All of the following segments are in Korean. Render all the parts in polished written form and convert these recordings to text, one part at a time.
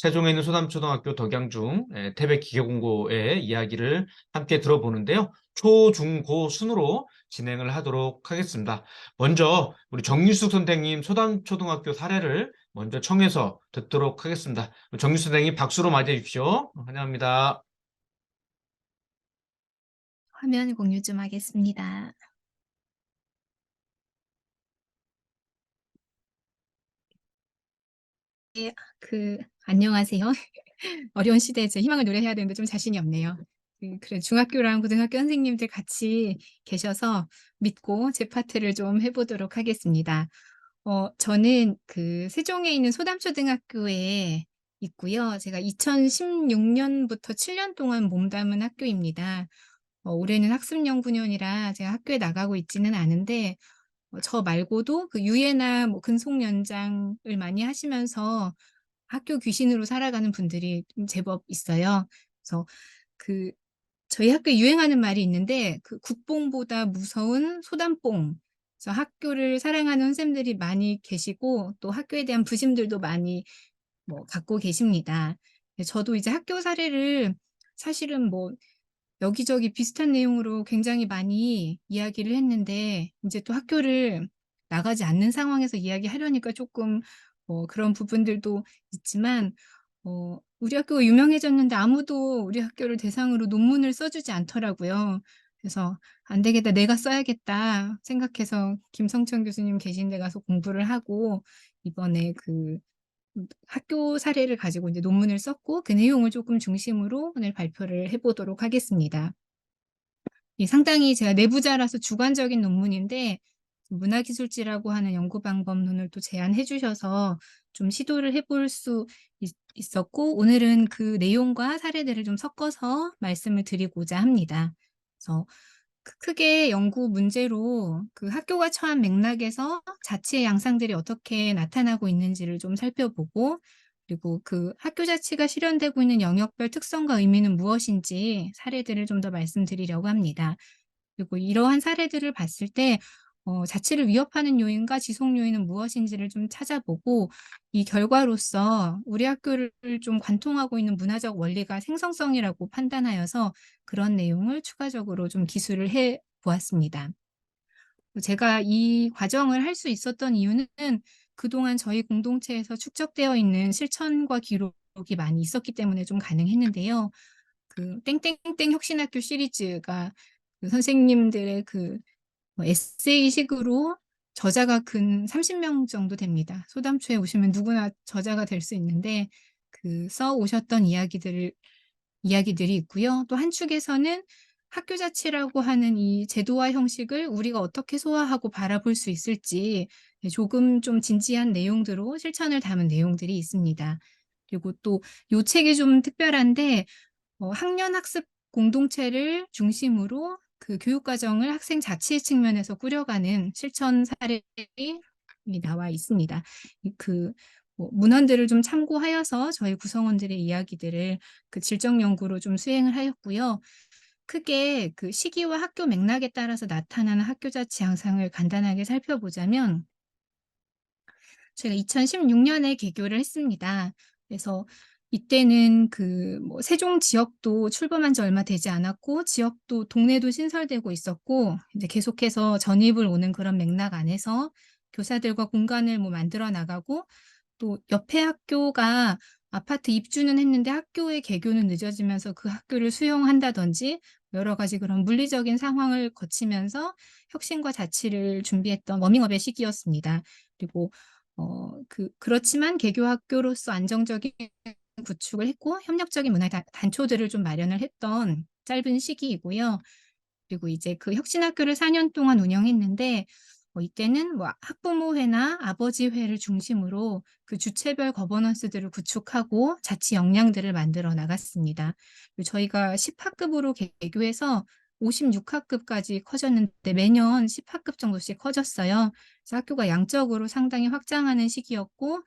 세종에 있는 소담초등학교 덕양중 태백 기계공고의 이야기를 함께 들어보는데요. 초, 중, 고 순으로 진행을 하도록 하겠습니다. 먼저 우리 정유숙 선생님 소담초등학교 사례를 먼저 청해서 듣도록 하겠습니다. 정유숙 선생님 박수로 맞이해 주십시오. 환영합니다. 화면 공유 좀 하겠습니다. 예, 안녕하세요. 어려운 시대에 제 희망을 노래해야 되는데 좀 자신이 없네요. 그래 중학교랑 고등학교 선생님들 같이 계셔서 믿고 제 파트를 좀 해 보도록 하겠습니다. 저는 세종에 있는 소담초등학교에 있고요. 제가 2016 년부터 7년 동안 몸담은 학교입니다. 올해는 학습연구년이라 제가 학교에 나가고 있지는 않은데 저 말고도 유예나 뭐 근속 연장을 많이 하시면서 학교 귀신으로 살아가는 분들이 좀 제법 있어요. 그래서 그 저희 학교에 유행하는 말이 있는데 국뽕보다 무서운 소담뽕. 그래서 학교를 사랑하는 선생님들이 많이 계시고 또 학교에 대한 부심들도 많이 갖고 계십니다. 저도 이제 학교 사례를 사실은 여기저기 비슷한 내용으로 굉장히 많이 이야기를 했는데 인제 또 학교를 나가지 않는 상황에서 이야기하려니까 쪼끔 그런 부분들도 있지만 우리 학교가 유명해졌는데 아무도 우리 학교를 대상으로 논문을 써 주지 않더라고요. 그래서 '안 되겠다. 내가 써야겠다.' 생각해서 김성천 교수님 계신 데 가서 공부를 하고 이번에 학교 사례를 가지고 인제 논문을 썼고 그 내용을 쪼끔 중심으로 오늘 발표를 해 보도록 하겠습니다. 상당히 제가 내부자라서 주관적인 논문인데 문화기술지라고 하는 연구 방법론을 또 제안해 주셔서 좀 시도를 해볼 수 있었고 오늘은 그 내용과 사례들을 좀 섞어서 말씀을 드리고자 합니다. 그래서 크게 연구 문제로 학교가 처한 맥락에서 자치의 양상들이 어떻게 나타나고 있는지를 좀 살펴보고 그리고 학교 자치가 실현되고 있는 영역별 특성과 의미는 무엇인지 사례들을 좀 더 말씀드리려고 합니다. 그리고 이러한 사례들을 봤을 때 자치를 위협하는 요인과 지속 요인은 무엇인지를 좀 찾아보고 이 결과로서 우리 학교를 좀 관통하고 있는 문화적 원리가 생성성이라고 판단하여서 그런 내용을 추가적으로 좀 기술을 해 보았습니다. 제가 이 과정을 할 수 있었던 이유는 그동안 저희 공동체에서 축적되어 있는 실천과 기록이 많이 있었기 때문에 좀 가능했는데요. 땡땡땡 혁신학교 시리즈가 선생님들의 에세이식으로 저자가 근 30명 정도 됩니다. 소담초에 오시면 누구나 저자가 될 수 있는데 써 오셨던 이야기들이 있고요. 또 한 축에서는 학교 자치라고 하는 이 제도와 형식을 우리가 어떻게 소화하고 바라볼 수 있을지 조금 좀 진지한 내용들로 실천을 담은 내용들이 있습니다. 그리고 또 요 책이 좀 특별한데 학년 학습 공동체를 중심으로 교육 과정을 학생 자치 측면에서 꾸려가는 실천 사례들이 나와 있습니다. 이 문헌들을 좀 참고하여서 저희 구성원들의 이야기들을 질적 연구로 좀 수행을 하였고요. 크게 시기와 학교 맥락에 따라서 나타나는 학교 자치 양상을 간단하게 살펴보자면 제가 2016 년에 개교를 했습니다. 그래서 이때는 세종 지역도 출범한 지 얼마 되지 않았고 지역도 동네도 신설되고 있었고 이제 계속해서 전입을 오는 그런 맥락 안에서 교사들과 공간을 만들어 나가고 또 옆에 학교가 아파트 입주는 했는데 학교의 개교는 늦어지면서 그 학교를 수용한다든지 여러 가지 그런 물리적인 상황을 거치면서 혁신과 자치를 준비했던 워밍업의 시기였습니다. 그리고 그렇지만 개교 학교로서 안정적인 구축을 했고 협력적인 문화 단초들을 좀 마련을 했던 짧은 시기이고요. 그리고 이제 혁신학교를 4년 동안 운영했는데 이때는 학부모회나 아버지회를 중심으로 주체별 거버넌스들을 구축하고 자치 역량들을 만들어 나갔습니다. 그리고 저희가 10 학급으로 개교해서 56 학급까지 커졌는데 매년 10 학급 정도씩 커졌어요. 그래서 학교가 양적으로 상당히 확장하는 시기였고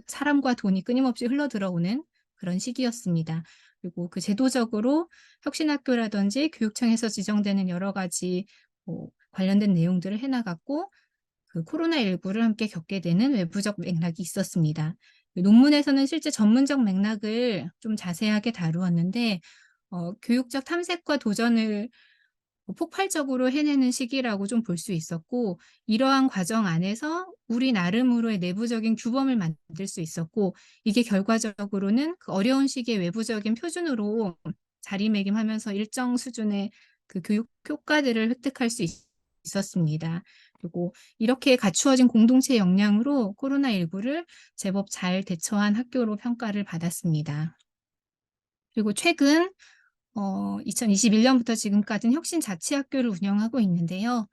사람과 돈이 끊임없이 흘러들어오는 그런 시기였습니다. 그리고 제도적으로 혁신학교라든지 교육청에서 지정되는 여러 가지 관련된 내용들을 해 나갔고 코로나19를 함께 겪게 되는 외부적 맥락이 있었습니다. 논문에서는 실제 전문적 맥락을 좀 자세하게 다루었는데 교육적 탐색과 도전을 폭발적으로 해내는 시기라고 좀 볼 수 있었고, 이러한 과정 안에서 우리 나름으로의 내부적인 규범을 만들 수 있었고, 이게 결과적으로는 그 어려운 시기에 외부적인 표준으로 자리매김하면서 일정 수준의 그 교육 효과들을 획득할 수 있었습니다. 그리고 이렇게 갖추어진 공동체 역량으로 코로나19를 제법 잘 대처한 학교로 평가를 받았습니다. 그리고 최근 2021년부터 지금까지는 혁신 자치학교를 운영하고 있는데요.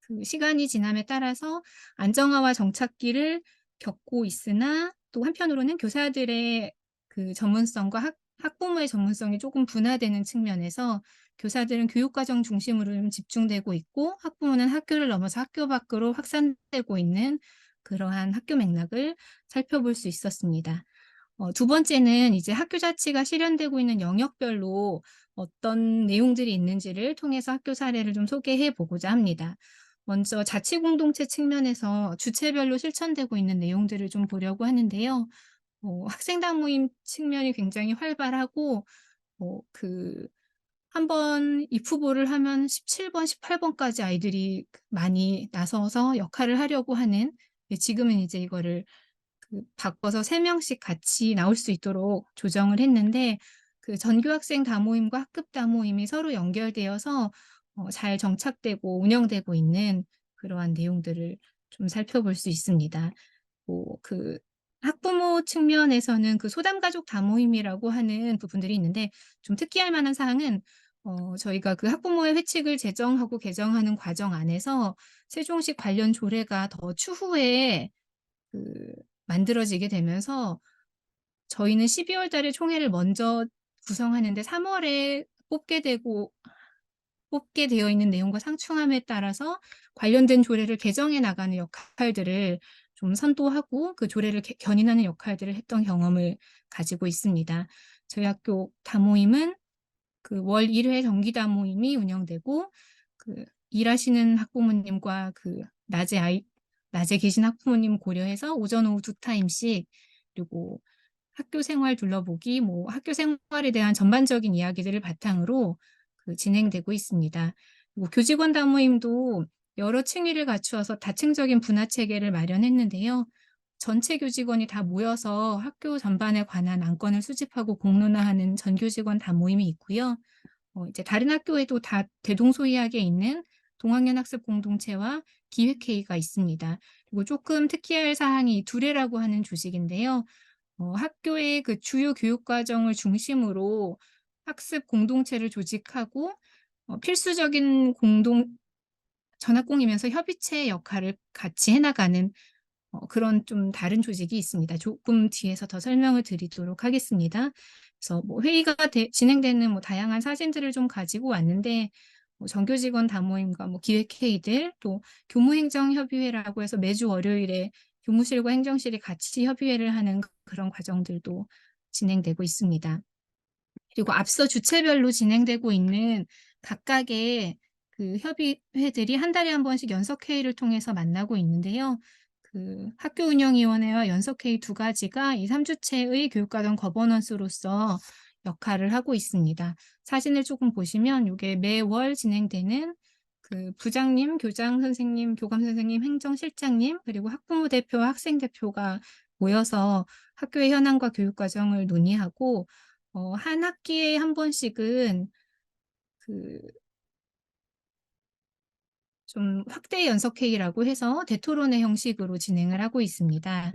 그 시간이 지남에 따라서 안정화와 정착기를 겪고 있으나, 또 한편으로는 교사들의 그 전문성과 학부모의 전문성이 조금 분화되는 측면에서 교사들은 교육과정 중심으로 좀 집중되고 있고, 학부모는 학교를 넘어서 학교 밖으로 확산되고 있는 그러한 학교 맥락을 살펴볼 수 있었습니다. 두 번째는 이제 학교 자치가 실현되고 있는 영역별로 어떤 내용들이 있는지를 통해서 학교 사례를 좀 소개해 보고자 합니다. 먼저 자치 공동체 측면에서 주체별로 실천되고 있는 내용들을 좀 보려고 하는데요. 학생단 모임 측면이 굉장히 활발하고, 그 한 번 입후보를 하면 17번, 18번까지 아이들이 많이 나서서 역할을 하려고 하는, 지금은 이제 이거를 바꿔서 3 명씩 같이 나올 수 있도록 조정을 했는데, 그 전교학생 다모임과 학급 다모임이 서로 연결되어서 잘 정착되고 운영되고 있는 그러한 내용들을 좀 살펴볼 수 있습니다. 그 학부모 측면에서는 그 소담가족 다모임이라고 하는 부분들이 있는데, 좀 특기할 만한 사항은 저희가 그 학부모의 회칙을 제정하고 개정하는 과정 안에서 세종시 관련 조례가 더 추후에 그 만들어지게 되면서, 저희는 12월 달에 총회를 먼저 구성하는데 3 월에 뽑게 되어 있는 내용과 상충함에 따라서 관련된 조례를 개정해 나가는 역할들을 좀 선도하고, 그 조례를 견인하는 역할들을 했던 경험을 가지고 있습니다. 저희 학교 다모임은 그 월 1회 정기 다모임이 운영되고, 그 일하시는 학부모님과 그 낮에 계신 학부모님 고려해서 오전 오후 2타임씩, 그리고 학교 생활 둘러보기, 학교 생활에 대한 전반적인 이야기들을 바탕으로 진행되고 있습니다. 그리고 교직원 다모임도 여러 층위를 갖추어서 다층적인 분화 체계를 마련했는데요. 전체 교직원이 다 모여서 학교 전반에 관한 안건을 수집하고 공론화하는 전교직원 다모임이 있고요. 이제 다른 학교에도 다 대동소이하게 있는 동학년 학습 공동체와 기획회의가 있습니다. 그리고 조금 특히할 사항이 두레라고 하는 조직인데요. 학교의 그 주요 교육 과정을 중심으로 학습 공동체를 조직하고, 필수적인 전학공이면서 협의체 역할을 같이 해나가는 그런 좀 다른 조직이 있습니다. 조금 뒤에서 더 설명을 드리도록 하겠습니다. 그래서 회의가 진행되는 다양한 사진들을 좀 가지고 왔는데, 정교직원 다모임과 기획회의들, 또 교무행정협의회라고 해서 매주 월요일에 교무실과 행정실이 같이 협의회를 하는 그런 과정들도 진행되고 있습니다. 그리고 앞서 주체별로 진행되고 있는 각각의 그 협의회들이 한 달에 한 번씩 연석회의를 통해서 만나고 있는데요. 그 학교운영위원회와 연석회의 2가지가 이 3주체의 교육과정 거버넌스로서 역할을 하고 있습니다. 사진을 조금 보시면 이게 매월 진행되는 그 부장님, 교장 선생님, 교감 선생님, 행정실장님, 그리고 학부모 대표, 학생 대표가 모여서 학교의 현황과 교육과정을 논의하고, 한 학기에 한 번씩은 그 좀 확대 연석회의라고 해서 대토론회 형식으로 진행을 하고 있습니다.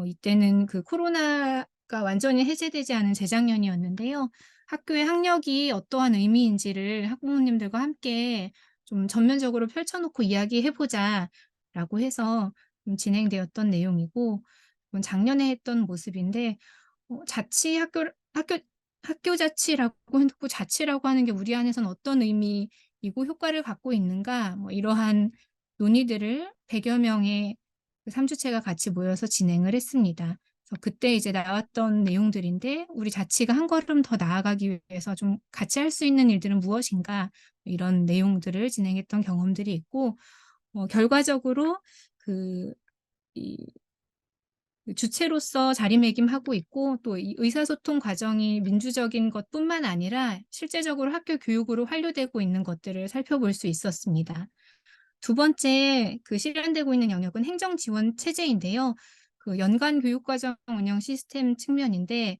이때는 그 코로나가 완전히 해제되지 않은 재작년이었는데요. 학교의 학력이 어떠한 의미인지를 학부모님들과 함께 좀 전면적으로 펼쳐놓고 이야기해보자라고 해서 좀 진행되었던 내용이고, 이건 작년에 했던 모습인데, 자치 학교 자치라고 해놓고 자치라고 하는 게 우리 안에서는 어떤 의미이고 효과를 갖고 있는가, 이러한 논의들을 100여 명의 그 3주체가 같이 모여서 진행을 했습니다. 그래서 그때 이제 나왔던 내용들인데, 우리 자치가 한 걸음 더 나아가기 위해서 좀 같이 할 수 있는 일들은 무엇인가, 이런 내용들을 진행했던 경험들이 있고, 결과적으로 그 그 주체로서 자리매김하고 있고 또 이 의사소통 과정이 민주적인 것뿐만 아니라 실제적으로 학교 교육으로 활용되고 있는 것들을 살펴볼 수 있었습니다. 두 번째 그 실현되고 있는 영역은 행정 지원 체제인데요. 그 연간 교육과정 운영 시스템 측면인데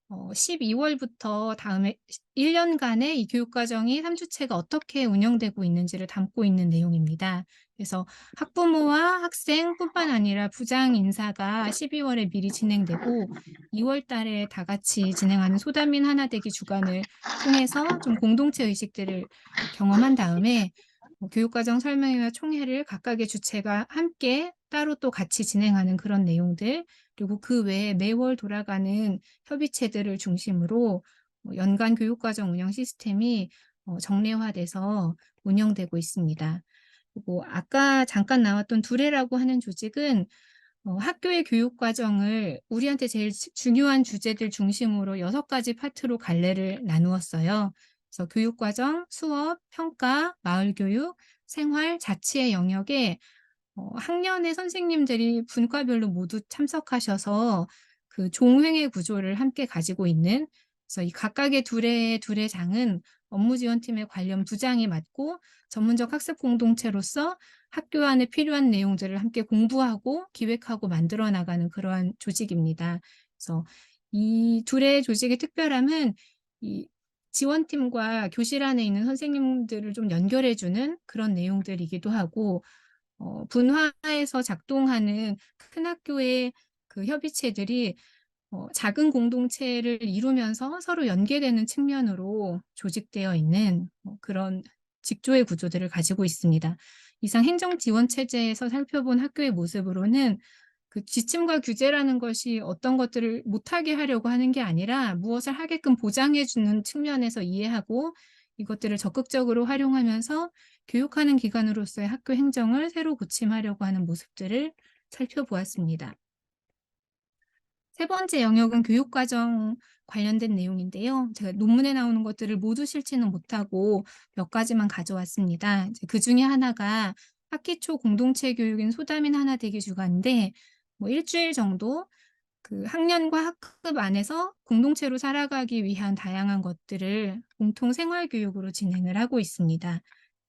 12월부터 다음에 1년간의 이 교육과정이 3주체가 어떻게 운영되고 있는지를 담고 있는 내용입니다. 그래서 학부모와 학생뿐만 아니라 부장 인사가 12월에 미리 진행되고 2월 달에 다 같이 진행하는 소담인 하나 되기 주간을 통해서 좀 공동체 의식들을 경험한 다음에 교육과정 설명회와 총회를 각각의 주체가 함께 따로 또 같이 진행하는 그런 내용들, 그리고 그 외에 매월 돌아가는 협의체들을 중심으로 연간 교육과정 운영 시스템이 정례화돼서 운영되고 있습니다. 그리고 아까 잠깐 나왔던 두레라고 하는 조직은 학교의 교육과정을 우리한테 제일 중요한 주제들 중심으로 6가지 파트로 갈래를 나누었어요. 그래서 교육과정, 수업, 평가, 마을교육, 생활, 자치의 영역에 학년의 선생님들이 분과별로 모두 참석하셔서 그 종횡의 구조를 함께 가지고 있는, 그래서 이 각각의 두레장은 업무지원팀의 관련 부장이 맡고 전문적 학습 공동체로서 학교 안에 필요한 내용들을 함께 공부하고 기획하고 만들어 나가는 그러한 조직입니다. 그래서 이 두레 조직의 특별함은 이 지원팀과 교실 안에 있는 선생님들을 좀 연결해 주는 그런 내용들이기도 하고, 분화해서 작동하는 큰 학교의 그 협의체들이 작은 공동체를 이루면서 서로 연계되는 측면으로 조직되어 있는 그런 직조의 구조들을 가지고 있습니다. 이상 행정 지원 체제에서 살펴본 학교의 모습으로는 그 지침과 규제라는 것이 어떤 것들을 못하게 하려고 하는 게 아니라 무엇을 하게끔 보장해 주는 측면에서 이해하고 이것들을 적극적으로 활용하면서 교육하는 기관으로서의 학교 행정을 새로 고침하려고 하는 모습들을 살펴보았습니다. 세 번째 영역은 교육과정 관련된 내용인데요. 제가 논문에 나오는 것들을 모두 실지는 못하고 몇 가지만 가져왔습니다. 그 중에 하나가 학기 초 공동체 교육인 소담인 하나 되기 주간인데 뭐 일주일 정도 그 학년과 학급 안에서 공동체로 살아가기 위한 다양한 것들을 공통 생활 교육으로 진행을 하고 있습니다.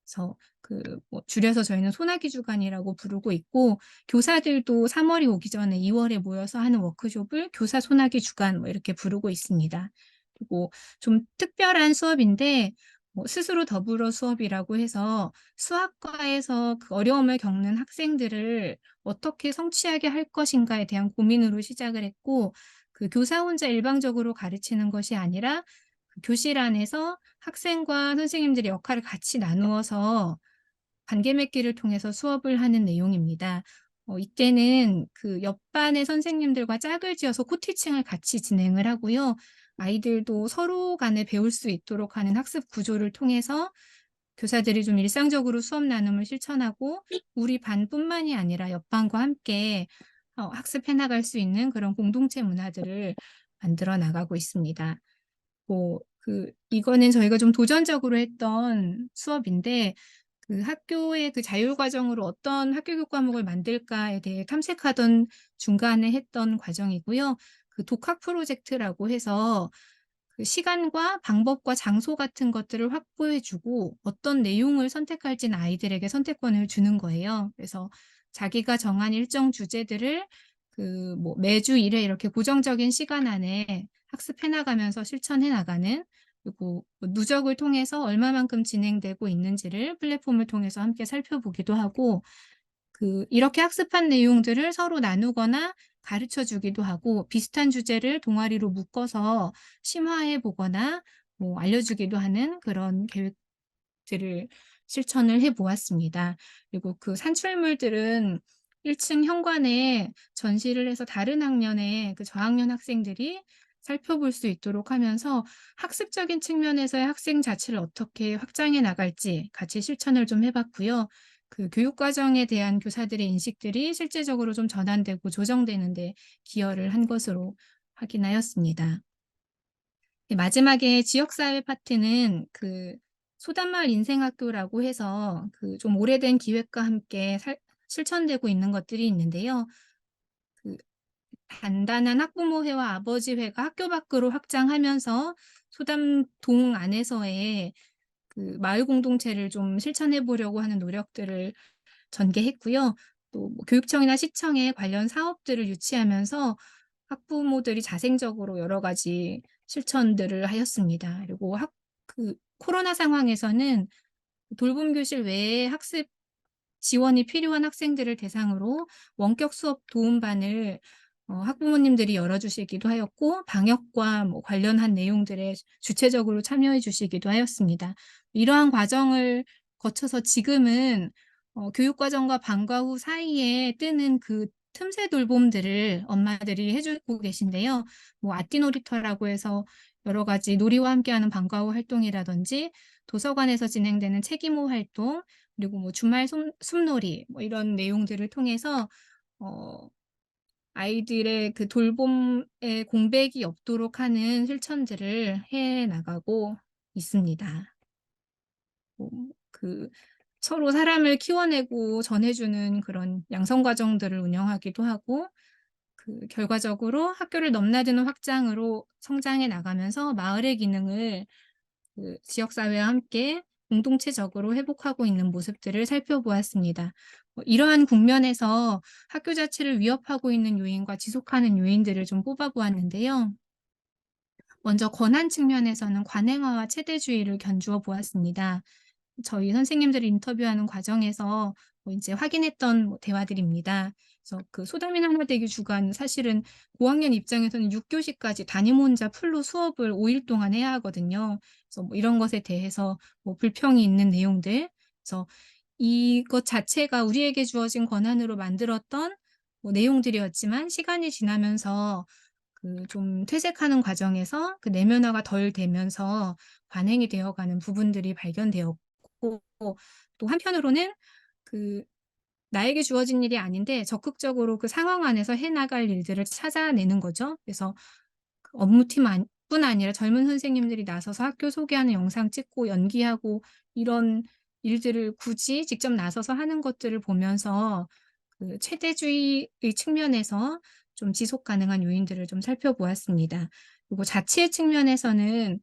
그래서 그 뭐 줄여서 저희는 소나기 주간이라고 부르고 있고, 교사들도 3월이 오기 전에 2월에 모여서 하는 워크숍을 교사 소나기 주간 뭐 이렇게 부르고 있습니다. 그리고 좀 특별한 수업인데 스스로 더불어 수업이라고 해서 수학과에서 그 어려움을 겪는 학생들을 어떻게 성취하게 할 것인가에 대한 고민으로 시작을 했고, 그 교사 혼자 일방적으로 가르치는 것이 아니라 그 교실 안에서 학생과 선생님들의 역할을 같이 나누어서 관계 맺기를 통해서 수업을 하는 내용입니다. 이때는 그 옆반의 선생님들과 짝을 지어서 코티칭을 같이 진행을 하고요. 아이들도 서로 간에 배울 수 있도록 하는 학습 구조를 통해서 교사들이 좀 일상적으로 수업 나눔을 실천하고 우리 반뿐만이 아니라 옆반과 함께 학습해 나갈 수 있는 그런 공동체 문화들을 만들어 나가고 있습니다. 이거는 저희가 좀 도전적으로 했던 수업인데 그 학교의 그 자율 과정으로 어떤 학교 교육 과목을 만들까에 대해 탐색하던 중간에 했던 과정이고요. 그 독학 프로젝트라고 해서 그 시간과 방법과 장소 같은 것들을 확보해 주고 어떤 내용을 선택할지는 아이들에게 선택권을 주는 거예요. 그래서 자기가 정한 일정 주제들을 그 뭐 매주 1회 이렇게 고정적인 시간 안에 학습해 나가면서 실천해 나가는, 그리고 누적을 통해서 얼마만큼 진행되고 있는지를 플랫폼을 통해서 함께 살펴보기도 하고, 이렇게 학습한 내용들을 서로 나누거나 가르쳐 주기도 하고 비슷한 주제를 동아리로 묶어서 심화해 보거나 뭐 알려주기도 하는 그런 계획들을 실천을 해 보았습니다. 그리고 그 산출물들은 1층 현관에 전시를 해서 다른 학년의 그 저학년 학생들이 살펴볼 수 있도록 하면서 학습적인 측면에서의 학생 자체를 어떻게 확장해 나갈지 같이 실천을 좀 해 봤고요. 그 교육 과정에 대한 교사들의 인식들이 실제적으로 좀 전환되고 조정되는 데 기여를 한 것으로 확인하였습니다. 네, 마지막에 지역사회 파트는 그 소담마을 인생학교라고 해서 그 좀 오래된 기획과 함께 실천되고 있는 것들이 있는데요. 그 단단한 학부모회와 아버지회가 학교 밖으로 확장하면서 소담동 안에서의 그 마을 공동체를 좀 실천해 보려고 하는 노력들을 전개했고요. 또 뭐 교육청이나 시청에 관련 사업들을 유치하면서 학부모들이 자생적으로 여러 가지 실천들을 하였습니다. 그리고 코로나 상황에서는 돌봄 교실 외에 학습 지원이 필요한 학생들을 대상으로 원격 수업 도움반을 학부모님들이 열어 주시기도 하였고, 방역과 뭐 관련한 내용들에 주체적으로 참여해 주시기도 하였습니다. 이러한 과정을 거쳐서 지금은 교육 과정과 방과 후 사이에 뜨는 그 틈새 돌봄들을 엄마들이 해 주고 계신데요. 뭐 아띠 놀이터라고 해서 여러 가지 놀이와 함께하는 방과 후 활동이라든지, 도서관에서 진행되는 책임호 활동, 그리고 뭐 주말 숲놀이 뭐 이런 내용들을 통해서 어 아이들의 그 돌봄에 공백이 없도록 하는 실천들을 해 나가고 있습니다. 뭐 그 서로 사람을 키워내고 전해 주는 그런 양성 과정들을 운영하기도 하고, 그 결과적으로 학교를 넘나드는 확장으로 성장해 나가면서 마을의 기능을 그 지역사회와 함께 공동체적으로 회복하고 있는 모습들을 살펴보았습니다. 이러한 국면에서 학교 자체를 위협하고 있는 요인과 지속하는 요인들을 좀 뽑아 보았는데요. 먼저 권한 측면에서는 관행화와 체대주의를 견주어 보았습니다. 저희 선생님들을 인터뷰하는 과정에서 뭐 인제 확인했던 뭐 대화들입니다. 그래서 그 소담인 하나되기 주간, 사실은 고학년 입장에서는 6 교시까지 담임 혼자 풀로 수업을 5일 동안 해야 하거든요. 그래서 뭐 이런 것에 대해서 뭐 불평이 있는 내용들, 그래서 이것 자체가 우리에게 주어진 권한으로 만들었던 뭐 내용들이었지만, 시간이 지나면서 그 좀 퇴색하는 과정에서 그 내면화가 덜 되면서 관행이 되어가는 부분들이 발견되었고, 또 한편으로는 그 나에게 주어진 일이 아닌데 적극적으로 그 상황 안에서 해 나갈 일들을 찾아내는 거죠. 그래서 그 업무팀 뿐 아니라 젊은 선생님들이 나서서 학교 소개하는 영상 찍고 연기하고, 이런 일들을 굳이 직접 나서서 하는 것들을 보면서 그 최대주의의 측면에서 좀 지속 가능한 요인들을 좀 살펴보았습니다. 그리고 자치의 측면에서는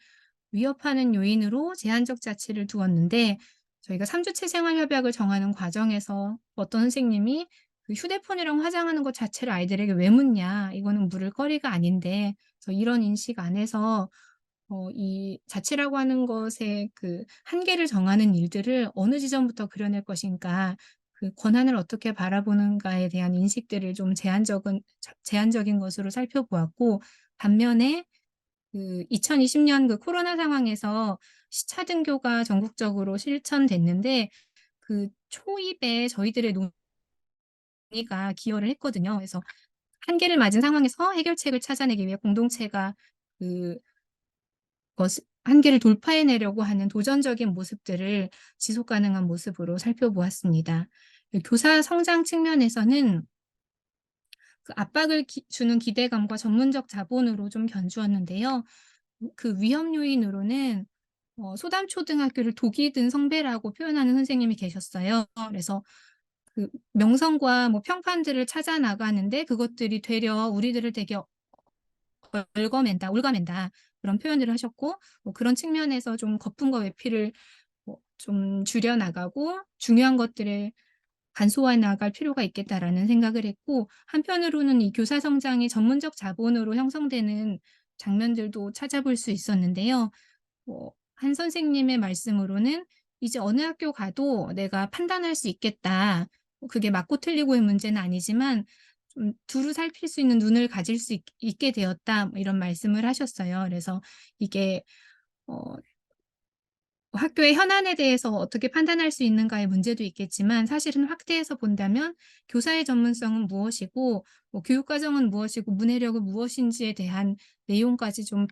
위협하는 요인으로 제한적 자치를 두었는데, 저희가 3 주체 생활 협약을 정하는 과정에서 어떤 선생님이 그 "휴대폰이랑 화장하는 것 자체를 아이들에게 왜 묻냐. 이거는 물을 거리가 아닌데." 그래서 이런 인식 안에서 이 자치라고 하는 것의 그 한계를 정하는 일들을 어느 지점부터 그려낼 것인가, 그 권한을 어떻게 바라보는가에 대한 인식들을 좀 제한적인 것으로 살펴보았고, 반면에 그 2020년 그 코로나 상황에서 시차 등교가 전국적으로 실천됐는데, 그 초입에 저희들의 논의가 기여를 했거든요. 그래서 한계를 맞은 상황에서 해결책을 찾아내기 위해 공동체가 그 한계를 돌파해 내려고 하는 도전적인 모습들을 지속 가능한 모습으로 살펴보았습니다. 그 교사 성장 측면에서는 그 압박을 주는 기대감과 전문적 자본으로 좀 견주었는데요. 그 위험 요인으로는 소담초등학교를 독이 든 성배라고 표현하는 선생님이 계셨어요. 그래서 그 명성과 뭐 평판들을 찾아 나가는데 그것들이 되려 우리들을 되게 올가맨다 그런 표현들을 하셨고, 뭐 그런 측면에서 좀 거품과 외피를 좀 줄여 나가고 중요한 것들에 간소화해 나갈 필요가 있겠다라는 생각을 했고, 한편으로는 이 교사 성장이 전문적 자본으로 형성되는 장면들도 찾아볼 수 있었는데요. 한 선생님의 말씀으로는 "이제 어느 학교 가도 내가 판단할 수 있겠다. 그게 맞고 틀리고의 문제는 아니지만 좀 두루 살필 수 있는 눈을 가질 수 있게 되었다." 뭐 이런 말씀을 하셨어요. 그래서 이게 어 학교의 현안에 대해서 어떻게 판단할 수 있는가의 문제도 있겠지만, 사실은 확대해서 본다면 교사의 전문성은 무엇이고 뭐 교육 과정은 무엇이고 문해력은 무엇인지에 대한 내용까지 좀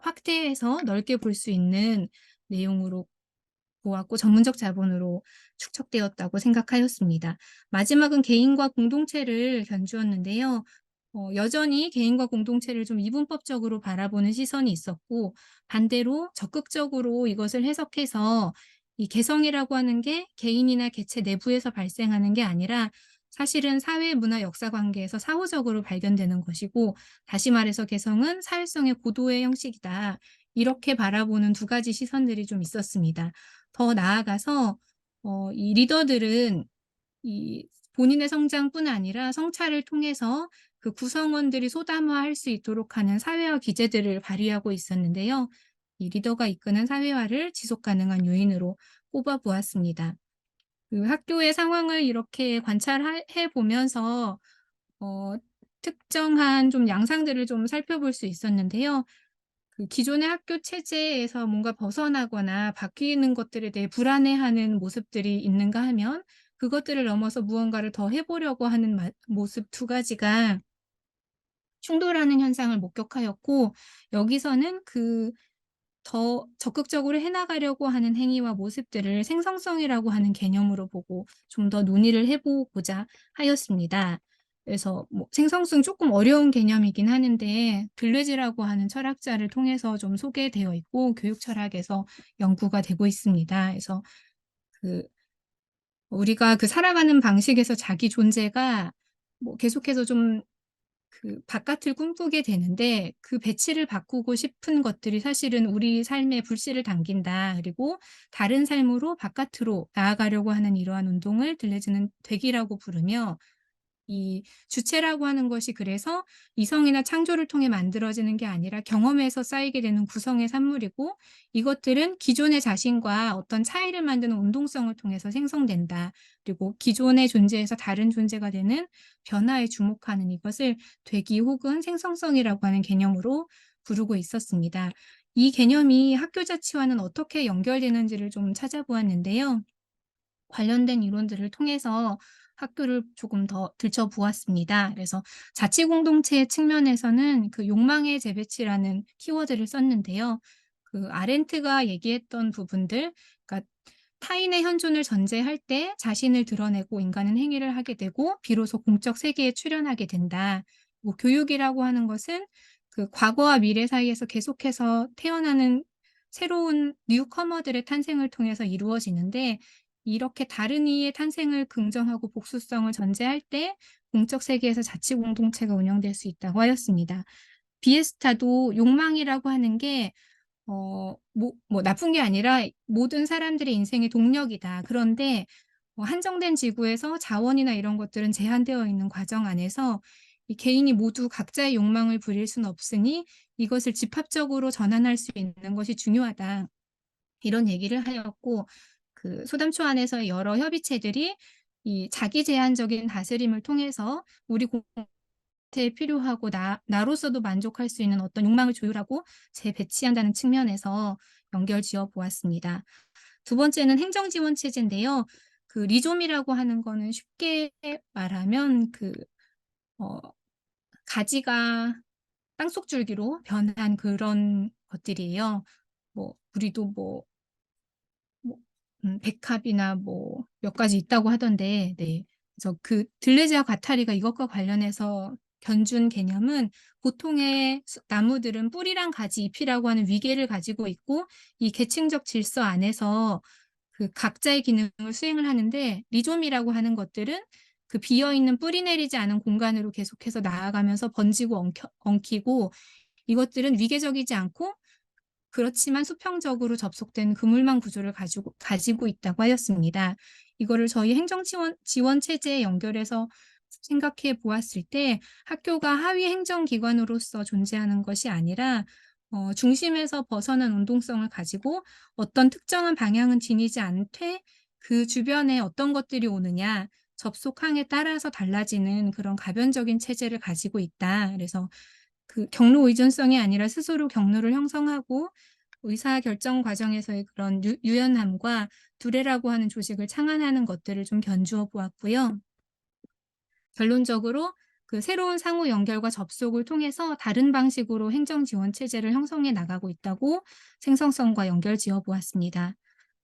확대해서 넓게 볼 수 있는 내용으로 보았고, 전문적 자본으로 축적되었다고 생각하였습니다. 마지막은 개인과 공동체를 견주었는데요. 여전히 개인과 공동체를 좀 이분법적으로 바라보는 시선이 있었고, 반대로 적극적으로 이것을 해석해서 이 개성이라고 하는 게 개인이나 개체 내부에서 발생하는 게 아니라 사실은 사회, 문화, 역사 관계에서 사후적으로 발견되는 것이고 다시 말해서 개성은 사회성의 고도의 형식이다. 이렇게 바라보는 두 가지 시선들이 좀 있었습니다. 더 나아가서 이 리더들은 이 본인의 성장뿐 아니라 성찰을 통해서 그 구성원들이 소담화할 수 있도록 하는 사회화 기제들을 발휘하고 있었는데요. 이 리더가 이끄는 사회화를 지속 가능한 요인으로 꼽아 보았습니다. 그 학교의 상황을 이렇게 관찰해 보면서 어 특정한 좀 양상들을 좀 살펴볼 수 있었는데요. 그 기존의 학교 체제에서 뭔가 벗어나거나 바뀌는 것들에 대해 불안해하는 모습들이 있는가 하면 그것들을 넘어서 무언가를 더 해 보려고 하는 모습 두 가지가 충돌하는 현상을 목격하였고 여기서는 그 더 적극적으로 해 나가려고 하는 행위와 모습들을 생성성이라고 하는 개념으로 보고 좀 더 논의를 해 보고자 하였습니다. 그래서 뭐 생성성 조금 어려운 개념이긴 하는데 들레즈라고 하는 철학자를 통해서 좀 소개되어 있고 교육 철학에서 연구가 되고 있습니다. 그래서 그 우리가 그 살아가는 방식에서 자기 존재가 뭐 계속해서 좀 그 바깥을 꿈꾸게 되는데 그 배치를 바꾸고 싶은 것들이 사실은 우리 삶에 불씨를 당긴다. 그리고 다른 삶으로 바깥으로 나아가려고 하는 이러한 운동을 들레즈는 되기라고 부르며 이 주체라고 하는 것이 그래서 이성이나 창조를 통해 만들어지는 게 아니라 경험에서 쌓이게 되는 구성의 산물이고 이것들은 기존의 자신과 어떤 차이를 만드는 운동성을 통해서 생성된다. 그리고 기존의 존재에서 다른 존재가 되는 변화에 주목하는 이것을 되기 혹은 생성성이라고 하는 개념으로 부르고 있었습니다. 이 개념이 학교 자치와는 어떻게 연결되는지를 좀 찾아보았는데요. 관련된 이론들을 통해서 학교를 조금 더 들춰보았습니다. 그래서 자치 공동체 측면에서는 그 욕망의 재배치라는 키워드를 썼는데요. 그 아렌트가 얘기했던 부분들, 그러니까 타인의 현존을 전제할 때 자신을 드러내고 인간은 행위를 하게 되고 비로소 공적 세계에 출현하게 된다. 뭐 교육이라고 하는 것은 그 과거와 미래 사이에서 계속해서 태어나는 새로운 뉴커머들의 탄생을 통해서 이루어지는데 이렇게 다른 이의 탄생을 긍정하고 복수성을 전제할 때 공적 세계에서 자치 공동체가 운영될 수 있다고 하였습니다. 비에스타도 욕망이라고 하는 게 나쁜 게 아니라 모든 사람들의 인생의 동력이다. 그런데 한정된 지구에서 자원이나 이런 것들은 제한되어 있는 과정 안에서 이 개인이 모두 각자의 욕망을 부릴 수는 없으니 이것을 집합적으로 전환할 수 있는 것이 중요하다. 이런 얘기를 하였고 그 소담초 안에서의 여러 협의체들이 이 자기 제한적인 다스림을 통해서 우리 공동체에 필요하고 나로서도 만족할 수 있는 어떤 욕망을 조율하고 재배치한다는 측면에서 연결지어 보았습니다. 두 번째는 행정지원 체제인데요. 그 리좀이라고 하는 거는 쉽게 말하면 그 어 가지가 땅속 줄기로 변한 그런 것들이에요. 뭐 우리도 뭐 백합이나 뭐 몇 가지 있다고 하던데 네. 그래서 그 들레즈와 과타리가 이것과 관련해서 견준 개념은 보통의 나무들은 뿌리랑 가지, 잎이라고 하는 위계를 가지고 있고 이 계층적 질서 안에서 그 각자의 기능을 수행을 하는데 리좀이라고 하는 것들은 그 비어 있는 뿌리 내리지 않은 공간으로 계속해서 나아가면서 번지고 엉키고 이것들은 위계적이지 않고 그렇지만 수평적으로 접속된 그물망 구조를 가지고 있다고 하였습니다. 이거를 저희 지원 체제에 연결해서 생각해 보았을 때 학교가 하위 행정기관으로서 존재하는 것이 아니라 중심에서 벗어난 운동성을 가지고 어떤 특정한 방향은 지니지 않되 그 주변에 어떤 것들이 오느냐 접속항에 따라서 달라지는 그런 가변적인 체제를 가지고 있다. 그래서 그 경로 의존성이 아니라 스스로 경로를 형성하고 의사결정 과정에서의 그런 유연함과 두레라고 하는 조직을 창안하는 것들을 좀 견주어 보았고요. 결론적으로 그 새로운 상호 연결과 접속을 통해서 다른 방식으로 행정 지원 체제를 형성해 나가고 있다고 생성성과 연결지어 보았습니다.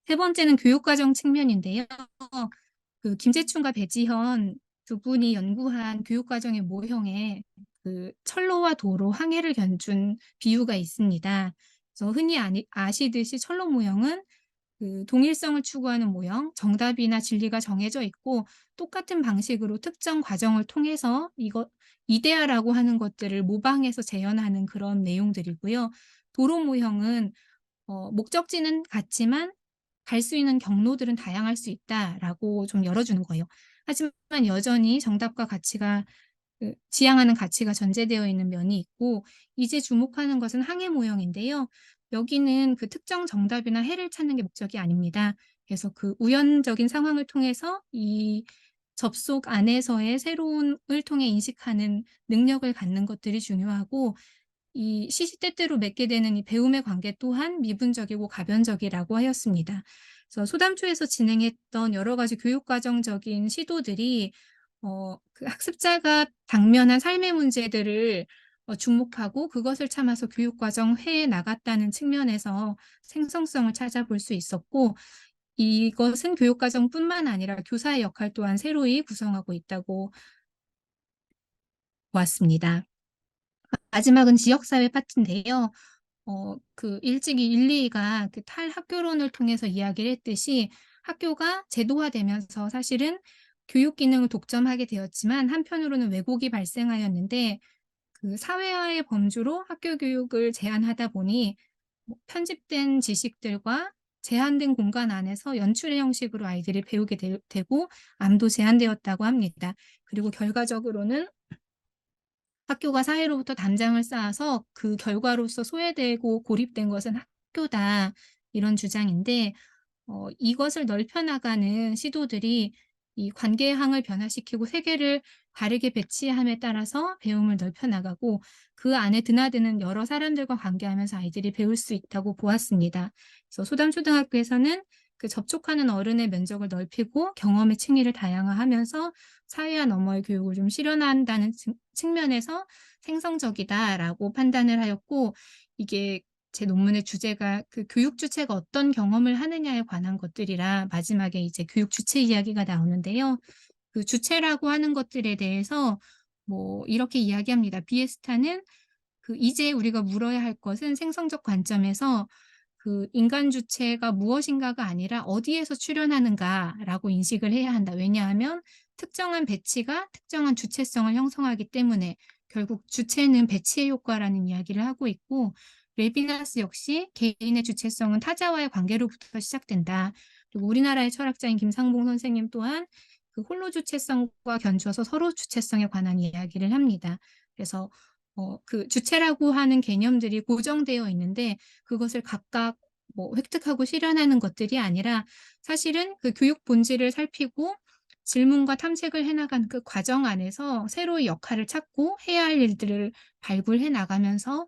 세 번째는 교육과정 측면인데요. 그 김재춘과 배지현 두 분이 연구한 교육과정의 모형에 그 철로와 도로, 항해를 견준 비유가 있습니다. 그래서 흔히 아시듯이 철로 모형은 그 동일성을 추구하는 모형, 정답이나 진리가 정해져 있고 똑같은 방식으로 특정 과정을 통해서 이데아라고 하는 것들을 모방해서 재현하는 그런 내용들이고요. 도로 모형은 목적지는 같지만 갈 수 있는 경로들은 다양할 수 있다라고 좀 열어주는 거예요. 하지만 여전히 정답과 가치가 지향하는 가치가 전제되어 있는 면이 있고 이제 주목하는 것은 항해 모형인데요. 여기는 그 특정 정답이나 해를 찾는 게 목적이 아닙니다. 그래서 그 우연적인 상황을 통해서 이 접속 안에서의 새로움을 통해 인식하는 능력을 갖는 것들이 중요하고 이 시시때때로 맺게 되는 이 배움의 관계 또한 미분적이고 가변적이라고 하였습니다. 그래서 소담초에서 진행했던 여러 가지 교육과정적인 시도들이 그 학습자가 당면한 삶의 문제들을 주목하고 그것을 참아서 교육과정 회에 나갔다는 측면에서 생성성을 찾아볼 수 있었고 이것은 교육과정뿐만 아니라 교사의 역할 또한 새로이 구성하고 있다고 보았습니다. 마지막은 지역사회 파트인데요. 그 일찍이 1, 2가 그 탈학교론을 통해서 이야기를 했듯이 학교가 제도화되면서 사실은 교육 기능을 독점하게 되었지만 한편으로는 왜곡이 발생하였는데 그 사회화의 범주로 학교 교육을 제한하다 보니 뭐 편집된 지식들과 제한된 공간 안에서 연출의 형식으로 아이들이 배우게 되고 암도 제한되었다고 합니다. 그리고 결과적으로는 학교가 사회로부터 담장을 쌓아서 그 결과로서 소외되고 고립된 것은 학교다. 이런 주장인데 이것을 넓혀나가는 시도들이 이 관계항을 변화시키고 세계를 다르게 배치함에 따라서 배움을 넓혀나가고 그 안에 드나드는 여러 사람들과 관계하면서 아이들이 배울 수 있다고 보았습니다. 그래서 소담초등학교에서는 그 접촉하는 어른의 면적을 넓히고 경험의 층위를 다양화하면서 사회화 너머의 교육을 좀 실현한다는 측면에서 생성적이다라고 판단을 하였고 이게 제 논문의 주제가 그 교육 주체가 어떤 경험을 하느냐에 관한 것들이라 마지막에 이제 교육 주체 이야기가 나오는데요. 그 주체라고 하는 것들에 대해서 뭐 이렇게 이야기합니다. 비에스타는 그 이제 우리가 물어야 할 것은 생성적 관점에서 그 인간 주체가 무엇인가가 아니라 어디에서 출현하는가라고 인식을 해야 한다. 왜냐하면 특정한 배치가 특정한 주체성을 형성하기 때문에 결국 주체는 배치의 효과라는 이야기를 하고 있고 레비나스 역시 개인의 주체성은 타자와의 관계로부터 시작된다. 그리고 우리나라의 철학자인 김상봉 선생님 또한 그 홀로 주체성과 견주어서 서로 주체성에 관한 이야기를 합니다. 그래서 그 주체라고 하는 개념들이 고정되어 있는데 그것을 각각 뭐 획득하고 실현하는 것들이 아니라 사실은 그 교육 본질을 살피고 질문과 탐색을 해나가는 그 과정 안에서 새로의 역할을 찾고 해야 할 일들을 발굴해 나가면서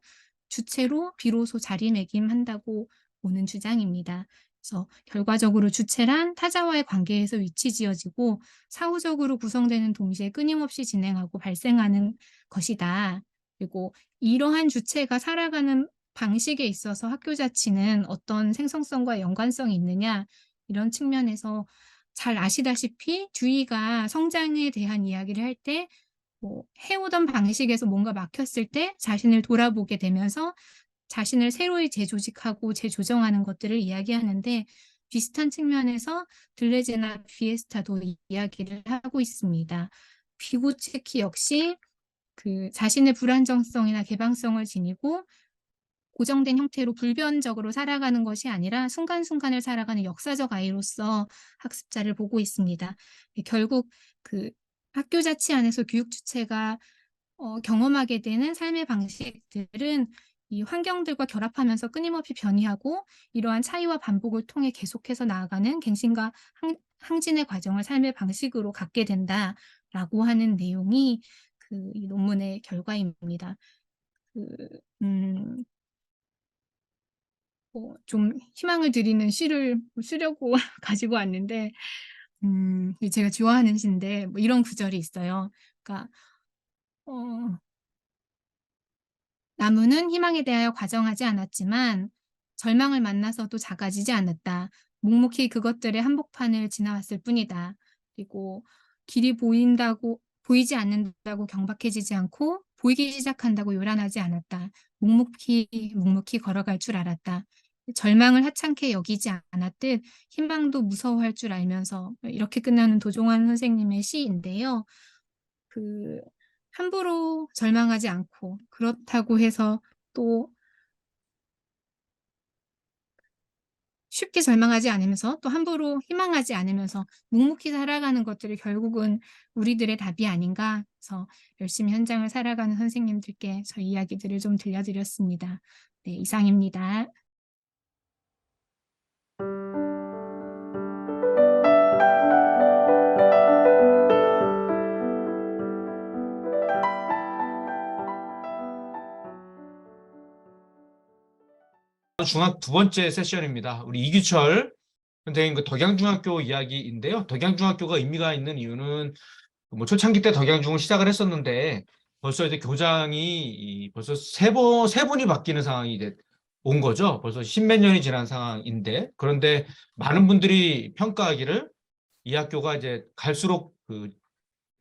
주체로 비로소 자리매김한다고 보는 주장입니다. 그래서 결과적으로 주체란 타자와의 관계에서 위치지어지고 사후적으로 구성되는 동시에 끊임없이 진행하고 발생하는 것이다. 그리고 이러한 주체가 살아가는 방식에 있어서 학교 자치는 어떤 생성성과 연관성이 있느냐 이런 측면에서 잘 아시다시피 주의가 성장에 대한 이야기를 할 때 뭐 해오던 방식에서 뭔가 막혔을 때 자신을 돌아보게 되면서 자신을 새로이 재조직하고 재조정하는 것들을 이야기하는데 비슷한 측면에서 들레제나 비에스타도 이야기를 하고 있습니다. 비고체키 역시 그 자신의 불안정성이나 개방성을 지니고 고정된 형태로 불변적으로 살아가는 것이 아니라 순간순간을 살아가는 역사적 아이로서 학습자를 보고 있습니다. 결국 그 학교 자치 안에서 교육 주체가 경험하게 되는 삶의 방식들은 이 환경들과 결합하면서 끊임없이 변이하고 이러한 차이와 반복을 통해 계속해서 나아가는 갱신과 항진의 과정을 삶의 방식으로 갖게 된다라고 하는 내용이 그 이 논문의 결과입니다. 그, 음, 좀 희망을 드리는 시를 쓰려고 가지고 왔는데, 제가 좋아하는 시인데, 뭐 이런 구절이 있어요. 그러니까, 어, 나무는 희망에 대하여 과정하지 않았지만, 절망을 만나서도 작아지지 않았다. 묵묵히 그것들의 한복판을 지나왔을 뿐이다. 그리고 길이 보이지 않는다고 경박해지지 않고, 보이기 시작한다고 요란하지 않았다. 묵묵히 걸어갈 줄 알았다. 이런 구절이 있습니다. 그러니까, 절망을 하찮게 여기지 않았듯 희망도 무서워할 줄 알면서 이렇게 끝나는 도종환 선생님의 시인데요. 함부로 절망하지 않고 그렇다고 해서 또 쉽게 절망하지 않으면서 또 함부로 희망하지 않으면서 묵묵히 살아가는 것들이 결국은 우리들의 답이 아닌가 해서 열심히 현장을 살아가는 선생님들께 저희 이야기들을 좀 들려드렸습니다. 네, 이상입니다. 중학 두 번째 세션입니다. 우리 이규철 선생님 그 덕양중학교 이야기인데요. 덕양중학교가 의미가 있는 이유는 뭐 초창기 때 덕양중을 시작을 했었는데 벌써 이제 교장이 벌써 세 분이 바뀌는 상황이 이제 온 거죠. 벌써 십몇 년이 지난 상황인데 그런데 많은 분들이 평가하기를 이 학교가 이제 갈수록 그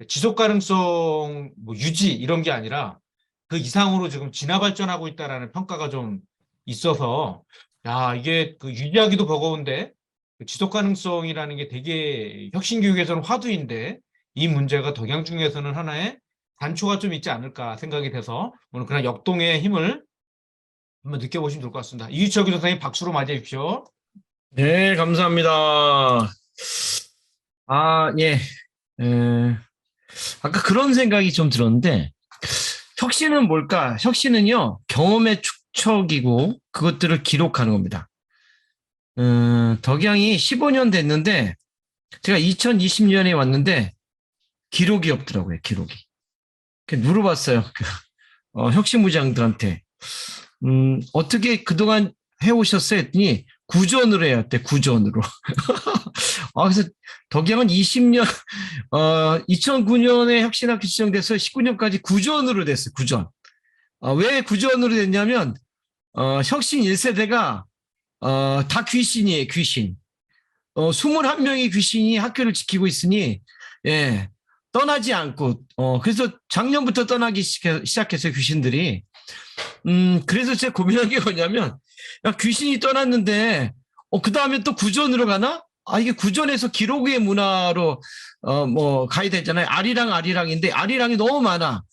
지속 가능성 뭐 유지 이런 게 아니라 그 이상으로 지금 진화 발전하고 있다라는 평가가 좀 있어서 야 이게 그 유지하기도 버거운데 그 지속 가능성이라는 게 되게 혁신 교육에서는 화두인데 이 문제가 덕양중에서는 하나의 단초가 좀 있지 않을까 생각이 돼서 오늘 그냥 역동의 힘을 한번 느껴보시면 좋을 것 같습니다. 이규철 교수님 박수로 맞이해 주십시오. 네, 감사합니다. 예. 아까 그런 생각이 좀 들었는데, 혁신은 뭘까? 혁신은요, 경험의 축적이고, 그것들을 기록하는 겁니다. 덕양이 15년 됐는데, 제가 2020년에 왔는데, 기록이 없더라고요, 기록이. 물어봤어요. 혁신부장들한테. 어떻게 그동안 해오셨어요? 했더니, 구전으로 해야 돼, 구전으로. 그래서 덕양은 2009년에 혁신학교 지정돼서 19년까지 구전으로 됐어요, 구전. 왜 구전으로 됐냐면, 혁신 1세대가, 다 귀신이에요, 귀신. 21명의 귀신이 학교를 지키고 있으니, 예, 떠나지 않고, 그래서 작년부터 떠나기 시작했어요, 귀신들이. 그래서 제가 고민한 게 뭐냐면, 야, 귀신이 떠났는데, 그 다음에 또 구전으로 가나? 이게 구전에서 기록의 문화로, 가야 되잖아요. 아리랑인데, 아리랑이 너무 많아.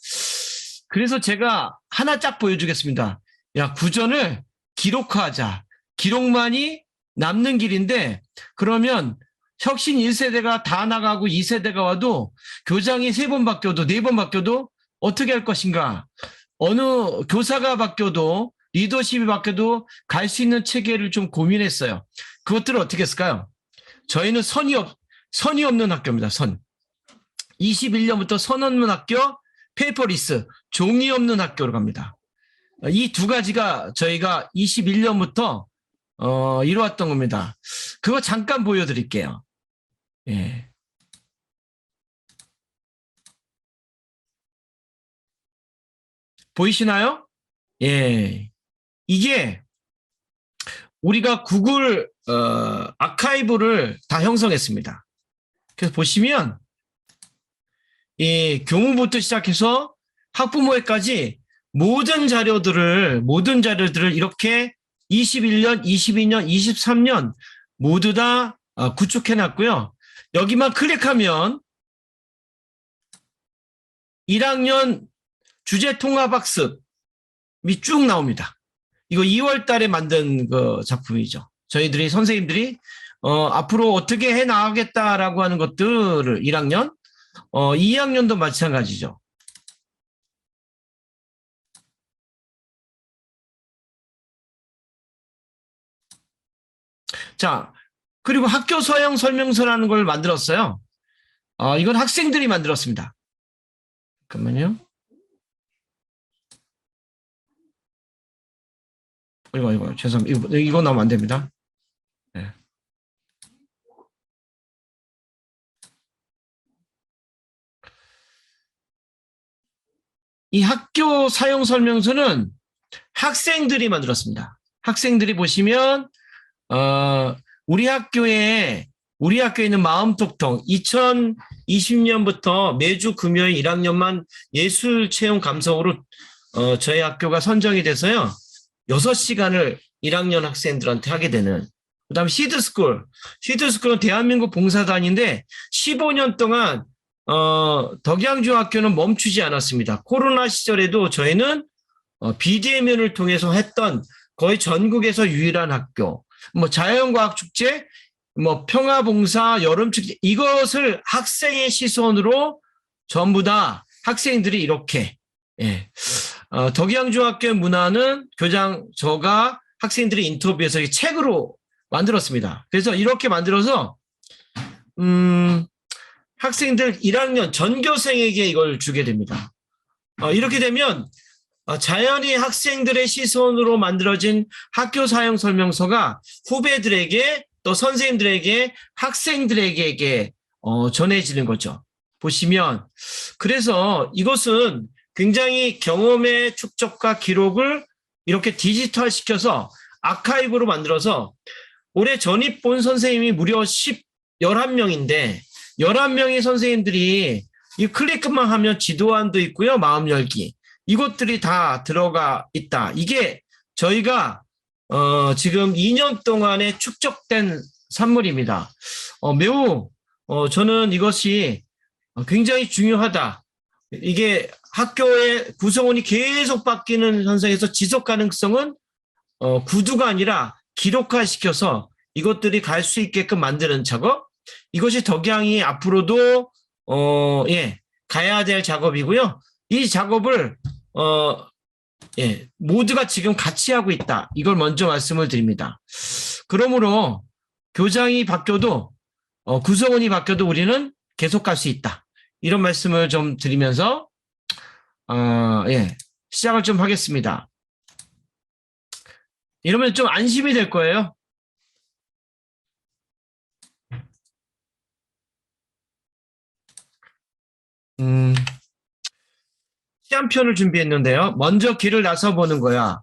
그래서 제가 하나 쫙 보여주겠습니다. 야, 구전을 기록화하자. 기록만이 남는 길인데, 그러면 혁신 1세대가 다 나가고 2세대가 와도 교장이 3번 바뀌어도 4번 바뀌어도 어떻게 할 것인가? 어느 교사가 바뀌어도 리더십이 바뀌어도 갈 수 있는 체계를 좀 고민했어요. 그것들을 어떻게 했을까요? 저희는 선이 없는 학교입니다. 선. 21년부터 선 없는 학교, 페이퍼리스, 종이 없는 학교로 갑니다. 이 두 가지가 저희가 21년부터 이루었던 겁니다. 그거 잠깐 보여드릴게요. 예. 보이시나요? 예. 이게 우리가 구글 아카이브를 다 형성했습니다. 그래서 보시면 이 교무부터 시작해서 학부모회까지 모든 자료들을 이렇게 21년, 22년, 23년 모두 다 구축해 놨고요. 여기만 클릭하면 1학년 주제 통합학습이 쭉 나옵니다. 이거 2월 달에 만든 그 작품이죠. 저희들이 선생님들이 앞으로 어떻게 해 나가겠다라고 하는 것들을 1학년, 2학년도 마찬가지죠. 자, 그리고 학교 서양 설명서라는 걸 만들었어요. 이건 학생들이 만들었습니다. 잠깐만요. 이거 죄송합니다. 이거 나오면 안 됩니다. 네. 이 학교 사용 설명서는 학생들이 만들었습니다. 학생들이 보시면 우리 학교에 있는 마음톡통 2020년부터 매주 금요일 1학년만 예술 체험 감성으로 저희 학교가 선정이 돼서요. 6시간을 1학년 학생들한테 하게 되는. 그다음 시드스쿨. 시드스쿨은 대한민국 봉사단인데 15년 동안 덕양중학교는 멈추지 않았습니다. 코로나 시절에도 저희는 비대면을 통해서 했던 거의 전국에서 유일한 학교. 뭐 자연과학 축제, 뭐 평화봉사, 여름축제 이것을 학생의 시선으로 전부 다 학생들이 이렇게 덕양중학교 문화는 교장 저가 학생들이 인터뷰에서 책으로 만들었습니다. 그래서 이렇게 만들어서 학생들 1학년 전교생에게 이걸 주게 됩니다. 이렇게 되면 자연히 학생들의 시선으로 만들어진 학교 사용 설명서가 후배들에게 또 선생님들에게 학생들에게 전해지는 거죠. 보시면 그래서 이것은 굉장히 경험의 축적과 기록을 이렇게 디지털 시켜서 아카이브로 만들어서 올해 전입 본 선생님이 무려 11명인데 11명의 선생님들이 이 클릭만 하면 지도안도 있고요. 마음 열기. 이것들이 다 들어가 있다. 이게 저희가 지금 2년 동안에 축적된 산물입니다. 매우 저는 이것이 굉장히 중요하다. 이게 학교의 구성원이 계속 바뀌는 현상에서 지속 가능성은 구두가 아니라 기록화시켜서 이것들이 갈 수 있게끔 만드는 작업. 이것이 덕양이 앞으로도 가야 될 작업이고요. 이 작업을 모두가 지금 같이 하고 있다. 이걸 먼저 말씀을 드립니다. 그러므로 교장이 바뀌어도 구성원이 바뀌어도 우리는 계속 갈 수 있다. 이런 말씀을 좀 드리면서 시작을 좀 하겠습니다. 이러면 좀 안심이 될 거예요. 시 한 편을 준비했는데요. 먼저 길을 나서보는 거야.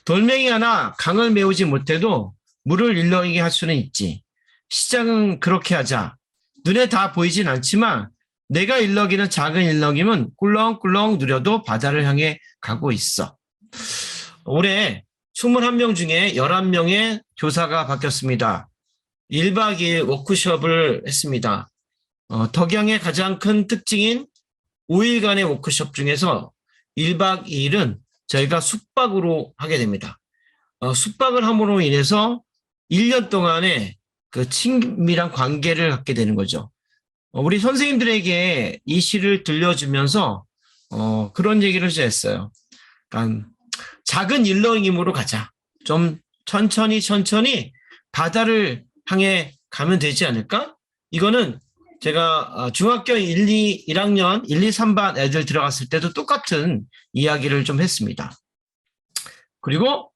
돌멩이 하나 강을 메우지 못해도 물을 일렁이게 할 수는 있지. 시작은 그렇게 하자. 눈에 다 보이진 않지만 내가 일렁이는 작은 일렁임은 꿀렁꿀렁 누려도 바다를 향해 가고 있어. 올해 21명 중에 11명의 교사가 바뀌었습니다. 1박 2일 워크숍을 했습니다. 덕양의 가장 큰 특징인 5일간의 워크숍 중에서 1박 2일은 저희가 숙박으로 하게 됩니다. 숙박을 함으로 인해서 1년 동안의 그 친밀한 관계를 갖게 되는 거죠. 우리 선생님들에게 이 시를 들려주면서 그런 얘기를 했어요. 그러니까 작은 일렁임으로 가자. 좀 천천히 바다를 향해 가면 되지 않을까? 이거는 제가 중학교 1학년 1, 2, 3반 애들 들어갔을 때도 똑같은 이야기를 좀 했습니다. 그리고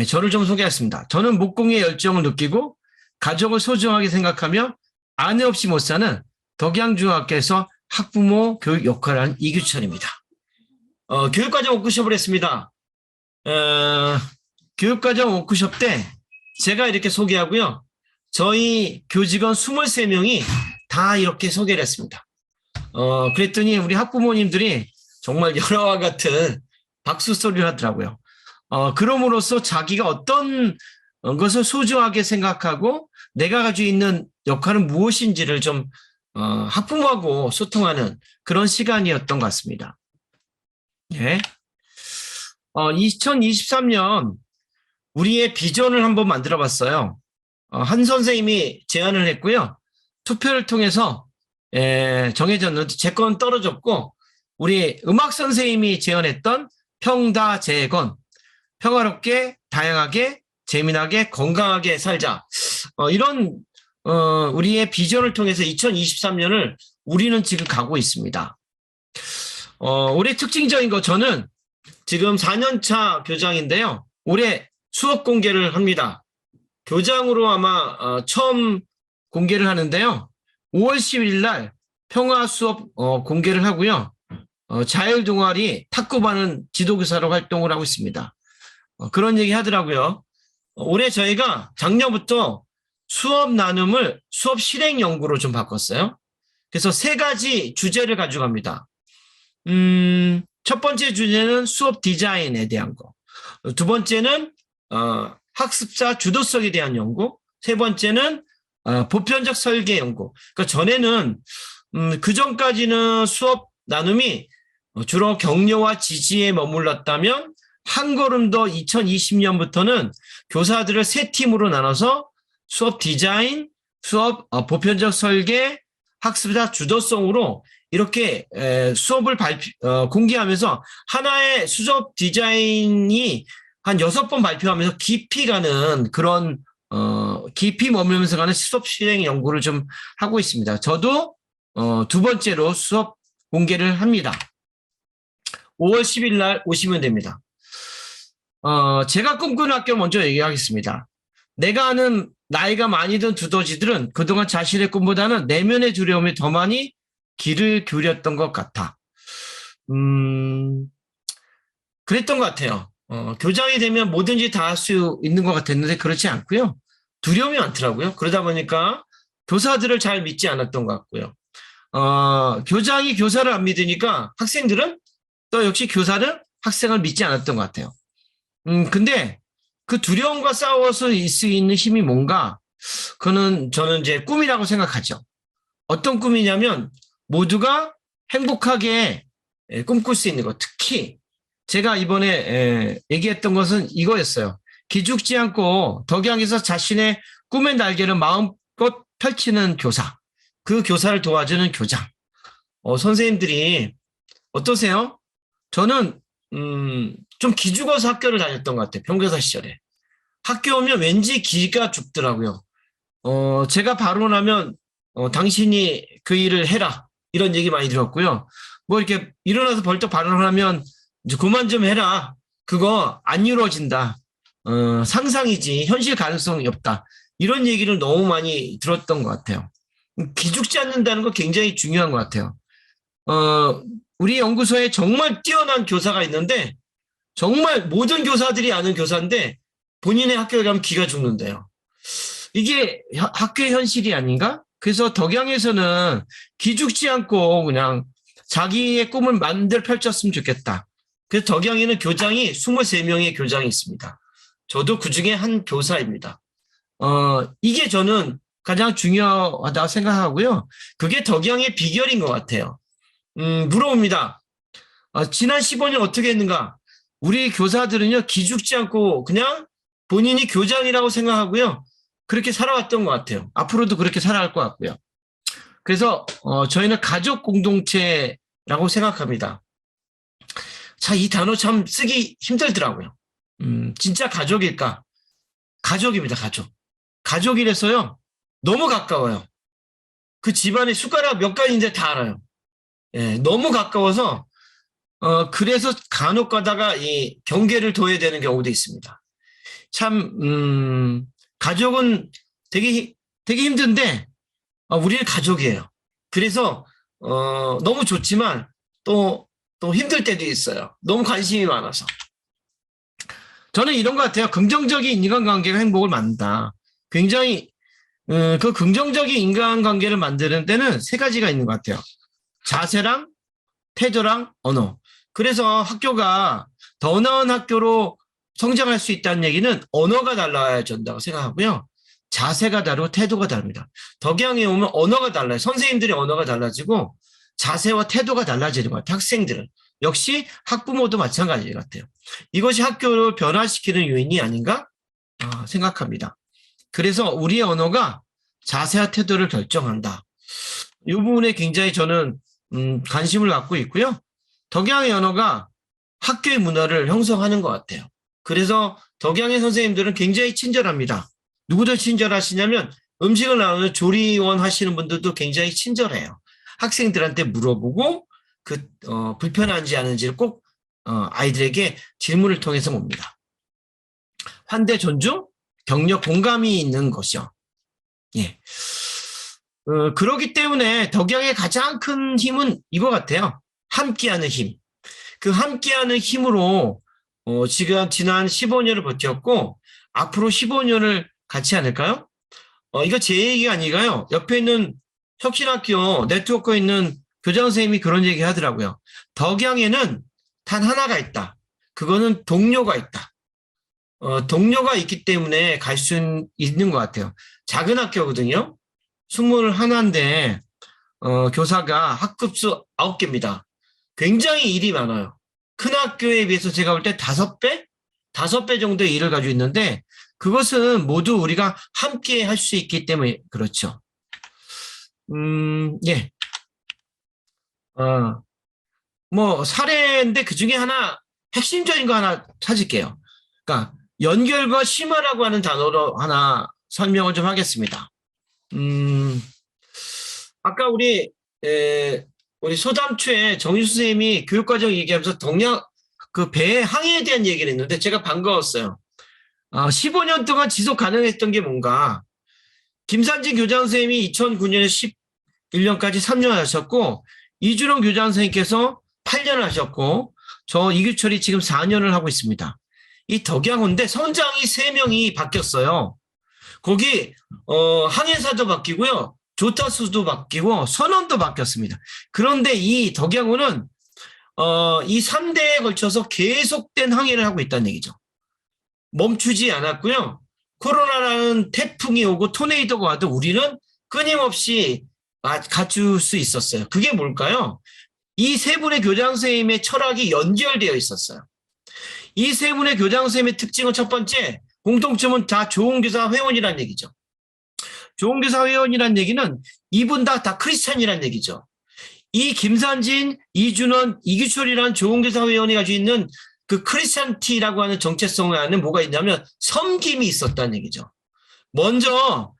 저를 좀 소개했습니다. 저는 목공의 열정을 느끼고 가족을 소중하게 생각하며 아내 없이 못 사는 덕양중학교에서 학부모 교육 역할을 하는 이규철입니다. 교육과정 워크숍을 했습니다. 교육과정 워크숍 때 제가 이렇게 소개하고요. 저희 교직원 23명이 다 이렇게 소개를 했습니다. 그랬더니 우리 학부모님들이 정말 열화와 같은 박수 소리를 하더라고요. 그럼으로써 자기가 어떤 것을 소중하게 생각하고 내가 가지고 있는 역할은 무엇인지를 좀 학부모하고 소통하는 그런 시간이었던 것 같습니다. 2023년 우리의 비전을 한번 만들어 봤어요. 한 선생님이 제안을 했고요. 투표를 통해서 정해졌는데 제 건 떨어졌고 우리 음악 선생님이 제안했던 평다재건 평화롭게 다양하게 재미나게 건강하게 살자 이런 우리의 비전을 통해서 2023년을 우리는 지금 가고 있습니다. 올해 특징적인 거 저는 지금 4년차 교장인데요. 올해 수업 공개를 합니다. 교장으로 아마 처음 공개를 하는데요. 5월 10일 날 평화 수업 공개를 하고요. 자율 동아리 탁구반은 지도교사로 활동을 하고 있습니다. 그런 얘기 하더라고요. 올해 저희가 작년부터 수업 나눔을 수업 실행 연구로 좀 바꿨어요. 그래서 3가지 주제를 가져갑니다. 첫 번째 주제는 수업 디자인에 대한 거. 두 번째는 학습자 주도성에 대한 연구, 세 번째는 보편적 설계 연구. 그러니까 전에는 그 전까지는 수업 나눔이 주로 격려와 지지에 머물렀다면 한 걸음 더 2020년부터는 교사들을 세 팀으로 나눠서 수업 디자인, 수업 보편적 설계, 학습자 주도성으로 이렇게 수업을 공개하면서 하나의 수업 디자인이 한 6번 발표하면서 깊이 가는 그런 깊이 머물면서 가는 수업 실행 연구를 좀 하고 있습니다. 저도 두 번째로 수업 공개를 합니다. 5월 10일 날 오시면 됩니다. 제가 꿈꾸는 학교 먼저 얘기하겠습니다. 내가 아는 나이가 많이 든 두더지들은 그동안 자신의 꿈보다는 내면의 두려움에 더 많이 귀를 기울였던 것 같아. 그랬던 것 같아요. 교장이 되면 뭐든지 다 할 수 있는 것 같았는데 그렇지 않고요. 두려움이 많더라고요. 그러다 보니까 교사들을 잘 믿지 않았던 것 같고요. 교장이 교사를 안 믿으니까 학생들은 또 역시 교사는 학생을 믿지 않았던 것 같아요. 근데 그 두려움과 싸워서 있을 수 있는 힘이 뭔가? 저는 이제 꿈이라고 생각하죠. 어떤 꿈이냐면 모두가 행복하게 꿈꿀 수 있는 것. 특히 제가 이번에 얘기했던 것은 이거였어요. 기죽지 않고 덕양에서 자신의 꿈의 날개를 마음껏 펼치는 교사. 그 교사를 도와주는 교장. 선생님들이 어떠세요? 저는 좀 기죽어서 학교를 다녔던 것 같아요. 평교사 시절에. 학교 오면 왠지 기가 죽더라고요. 제가 발언하면 당신이 그 일을 해라. 이런 얘기 많이 들었고요. 뭐 이렇게 일어나서 벌떡 발언하면 이제 그만 좀 해라. 그거 안 이루어진다. 상상이지 현실 가능성이 없다. 이런 얘기를 너무 많이 들었던 것 같아요. 기죽지 않는다는 거 굉장히 중요한 것 같아요. 우리 연구소에 정말 뛰어난 교사가 있는데 정말 모든 교사들이 아는 교사인데 본인의 학교에 가면 기가 죽는데요. 이게 학교의 현실이 아닌가? 그래서 덕양에서는 기죽지 않고 그냥 자기의 꿈을 마음대로 펼쳤으면 좋겠다. 그래서 덕양에는 교장이 23명의 교장이 있습니다. 저도 그중에 한 교사입니다. 이게 저는 가장 중요하다고 생각하고요. 그게 덕양의 비결인 것 같아요. 물어봅니다. 지난 15년 어떻게 했는가? 우리 교사들은요, 기죽지 않고 그냥 본인이 교장이라고 생각하고요. 그렇게 살아왔던 것 같아요. 앞으로도 그렇게 살아갈 것 같고요. 그래서 저희는 가족 공동체라고 생각합니다. 자, 이 단어 참 쓰기 힘들더라고요. 진짜 가족일까? 가족입니다, 가족. 가족이라서요, 너무 가까워요. 그 집안에 숟가락 몇 가지인지 다 알아요. 예, 너무 가까워서 그래서 간혹 가다가 이 경계를 둬야 되는 경우도 있습니다. 참 가족은 되게 힘든데 우리는 가족이에요. 그래서 너무 좋지만 또 힘들 때도 있어요. 너무 관심이 많아서. 저는 이런 것 같아요. 긍정적인 인간관계가 행복을 만든다. 굉장히 그 긍정적인 인간관계를 만드는 데는 세 가지가 있는 것 같아요. 자세랑 태도랑 언어. 그래서 학교가 더 나은 학교로 성장할 수 있다는 얘기는 언어가 달라야 된다고 생각하고요. 자세가 다르고 태도가 다릅니다. 덕양에 오면 언어가 달라요. 선생님들의 언어가 달라지고 자세와 태도가 달라지는 것 같아요. 학생들은. 역시 학부모도 마찬가지 같아요. 이것이 학교를 변화시키는 요인이 아닌가 생각합니다. 그래서 우리의 언어가 자세와 태도를 결정한다. 이 부분에 굉장히 저는 관심을 갖고 있고요. 덕양의 언어가 학교의 문화를 형성하는 것 같아요. 그래서 덕양의 선생님들은 굉장히 친절합니다. 누구들 친절하시냐면 음식을 나누는 조리원 하시는 분들도 굉장히 친절해요. 학생들한테 물어보고 불편한지 않은지를 꼭 아이들에게 질문을 통해서 봅니다. 환대 존중, 격려 공감이 있는 것이요. 예. 그렇기 때문에 덕양의 가장 큰 힘은 이거 같아요. 함께하는 힘. 그 함께하는 힘으로 지금 지난 15년을 버텼고 앞으로 15년을 같이 않을까요? 이거 제 얘기가 아니가요. 옆에 있는 혁신학교 네트워크에 있는 교장 선생님이 그런 얘기 하더라고요. 덕양에는 단 하나가 있다. 그거는 동료가 있다. 동료가 있기 때문에 갈 수 있는 것 같아요. 작은 학교거든요. 21인데 교사가 학급수 9개입니다. 굉장히 일이 많아요. 큰 학교에 비해서 제가 볼 때 5배? 5배 정도의 일을 가지고 있는데 그것은 모두 우리가 함께 할 수 있기 때문에 그렇죠. 예. 뭐 사례인데 그중에 하나 핵심적인 거 하나 찾을게요. 그러니까 연결과 심화라고 하는 단어로 하나 설명을 좀 하겠습니다. 아까 우리 소담초에 정유 선생님이 교육과정 얘기하면서 그 배의 항해에 대한 얘기를 했는데 제가 반가웠어요. 15년 동안 지속 가능했던 게 뭔가. 김산진 교장 선생님이 2009년에 11년까지 3년 하셨고 이준원 교장 선생님께서 8년 하셨고 저 이규철이 지금 4년을 하고 있습니다. 이 덕양호인데 선장이 3명이 바뀌었어요. 거기 항해사도 바뀌고요. 조타수도 바뀌고 선원도 바뀌었습니다. 그런데 이 덕양호는 이 3대에 걸쳐서 계속된 항해를 하고 있다는 얘기죠. 멈추지 않았고요. 코로나라는 태풍이 오고 토네이도가 와도 우리는 끊임없이 갖출 수 있었어요. 그게 뭘까요? 이 세 분의 교장 선생님의 철학이 연결되어 있었어요. 이 세 분의 교장 선생님의 특징은 첫 번째, 공통점은 다 좋은교사 회원이라는 얘기죠. 좋은교사 회원이라는 얘기는 이분 다 크리스찬이라는 얘기죠. 이 김산진, 이준원, 이규철이라는 좋은교사 회원이 가지고 있는 그 크리스찬티라고 하는 정체성 안에 뭐가 있냐면 섬김이 있었다는 얘기죠. 먼저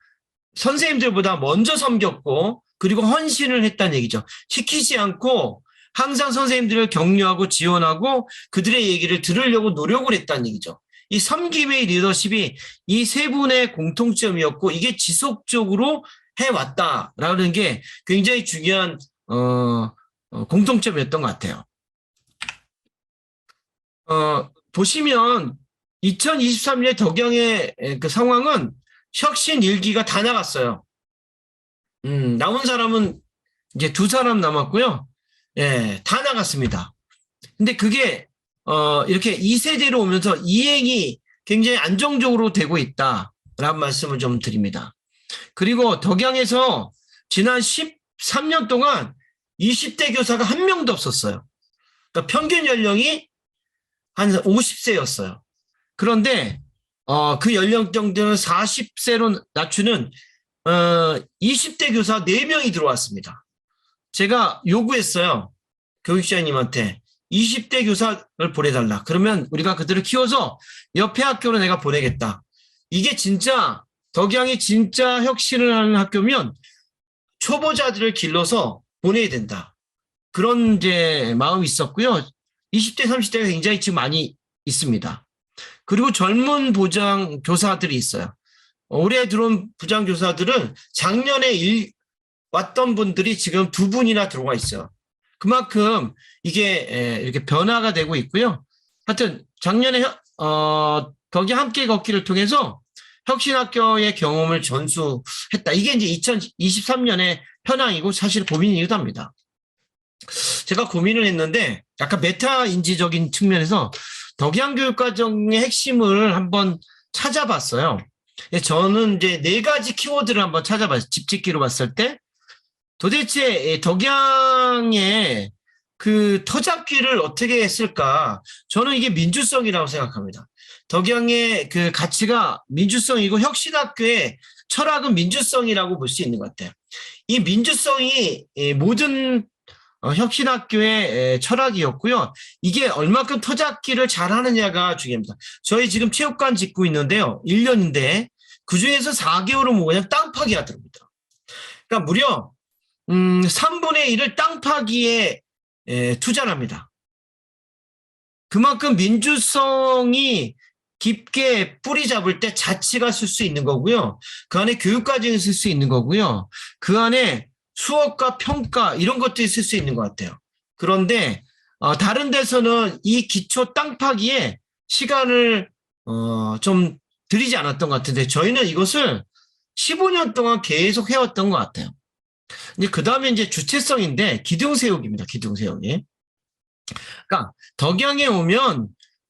선생님들보다 먼저 섬겼고 그리고 헌신을 했다는 얘기죠. 시키지 않고 항상 선생님들을 격려하고 지원하고 그들의 얘기를 들으려고 노력을 했다는 얘기죠. 이 섬김의 리더십이 이 세 분의 공통점이었고 이게 지속적으로 해왔다라는 게 굉장히 중요한 공통점이었던 것 같아요. 보시면 2023년 덕양의 그 상황은 혁신 1기가 다 나갔어요. 남은 사람은 이제 2사람 남았고요. 예, 다 나갔습니다. 근데 그게 이렇게 2세대로 오면서 이행이 굉장히 안정적으로 되고 있다라는 말씀을 좀 드립니다. 그리고 덕양에서 지난 13년 동안 20대 교사가 한 명도 없었어요. 그러니까 평균 연령이 한 50세였어요. 그런데 그 연령 정도는 40세로 낮추는 20대 교사 4명이 들어왔습니다. 제가 요구했어요. 교육자님한테 20대 교사를 보내달라. 그러면 우리가 그들을 키워서 옆에 학교로 내가 보내겠다. 이게 진짜 덕양이 진짜 혁신을 하는 학교면 초보자들을 길러서 보내야 된다. 그런 이제 마음이 있었고요. 20대, 30대가 굉장히 지금 많이 있습니다. 그리고 젊은 보장 교사들이 있어요. 올해 들어온 부장 교사들은 작년에 왔던 분들이 지금 2분이나 들어와 있어요. 그만큼 이게 이렇게 변화가 되고 있고요. 하여튼 작년에 덕이 함께 걷기를 통해서 혁신학교의 경험을 전수했다. 이게 이제 2023년의 현황이고 사실 고민이기도 합니다. 제가 고민을 했는데 약간 메타인지적인 측면에서 덕양교육과정의 핵심을 한번 찾아봤어요. 저는 이제 4가지 키워드를 한번 찾아봤어요. 집짓기로 봤을 때 도대체 덕양의 그 터잡기를 어떻게 했을까? 저는 이게 민주성이라고 생각합니다. 덕양의 그 가치가 민주성이고 혁신학교의 철학은 민주성이라고 볼 수 있는 것 같아요. 이 민주성이 모든 혁신학교의 철학이었고요. 이게 얼마큼 터잡기를 잘하느냐가 중요합니다. 저희 지금 체육관 짓고 있는데요. 1년인데 그중에서 4개월은 뭐 그냥 땅 파기 하더랍니다. 그러니까 무려 3분의 1을 땅 파기에 투자를 합니다. 그만큼 민주성이 깊게 뿌리 잡을 때 자치가 쓸 수 있는 거고요. 그 안에 교육과정이 쓸 수 있는 거고요. 그 안에 수업과 평가 이런 것들이 쓸 수 있는 것 같아요. 그런데 다른 데서는 이 기초 땅 파기에 시간을 좀 들이지 않았던 것 같은데 저희는 이것을 15년 동안 계속 해왔던 것 같아요. 이제 그 다음에 이제 주체성인데 기둥 세우기입니다. 기둥 세우기. 그러니까 덕양에 오면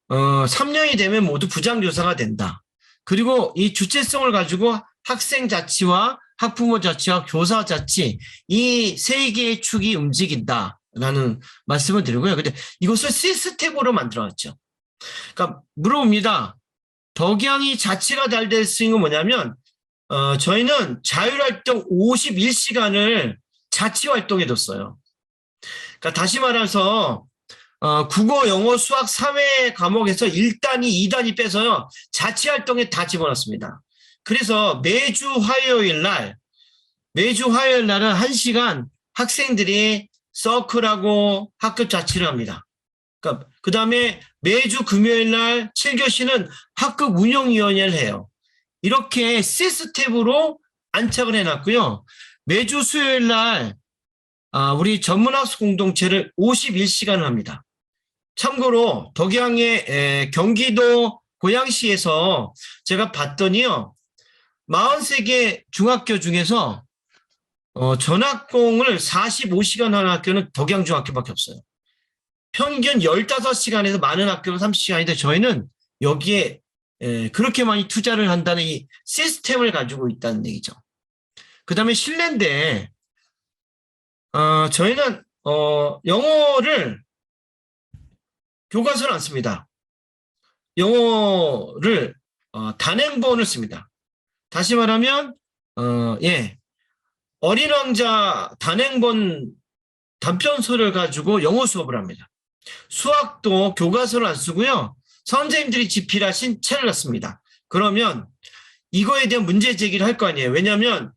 3년이 되면 모두 부장교사가 된다. 그리고 이 주체성을 가지고 학생 자치와 학부모 자치와 교사 자치 이 세 개의 축이 움직인다라는 말씀을 드리고요. 근데 이것을 시스템으로 만들어놨죠. 그러니까 물어봅니다. 덕양이 자치가 잘 될 수 있는 건 뭐냐면 저희는 자율활동 51시간을 자치활동에 뒀어요. 그러니까 다시 말해서 국어, 영어, 수학, 사회 과목에서 1단위, 2단위 빼서요. 자치활동에 다 집어넣습니다. 그래서 매주 화요일 날은 1시간 학생들이 서클하고 학교 자치를 합니다. 그러니까 그 다음에 매주 금요일 날 7교시는 학급 운영위원회를 해요. 이렇게 시스템으로 안착을 해놨고요. 매주 수요일 날 우리 전문학습 공동체를 51시간을 합니다. 참고로 덕양의 경기도 고양시에서 제가 봤더니요. 43개 중학교 중에서 전학공을 45시간 하는 학교는 덕양중학교밖에 없어요. 평균 15시간에서 많은 학교는 30시간인데 저희는 여기에 그렇게 많이 투자를 한다는 이 시스템을 가지고 있다는 얘기죠. 그 다음에 실내인데 저희는 영어를 교과서를 안 씁니다. 영어를 단행본을 씁니다. 다시 말하면 어린 왕자 단행본 단편소를 가지고 영어 수업을 합니다. 수학도 교과서를 안 쓰고요. 선생님들이 집필하신 책을 놨습니다. 그러면 이거에 대한 문제 제기를 할 거 아니에요. 왜냐하면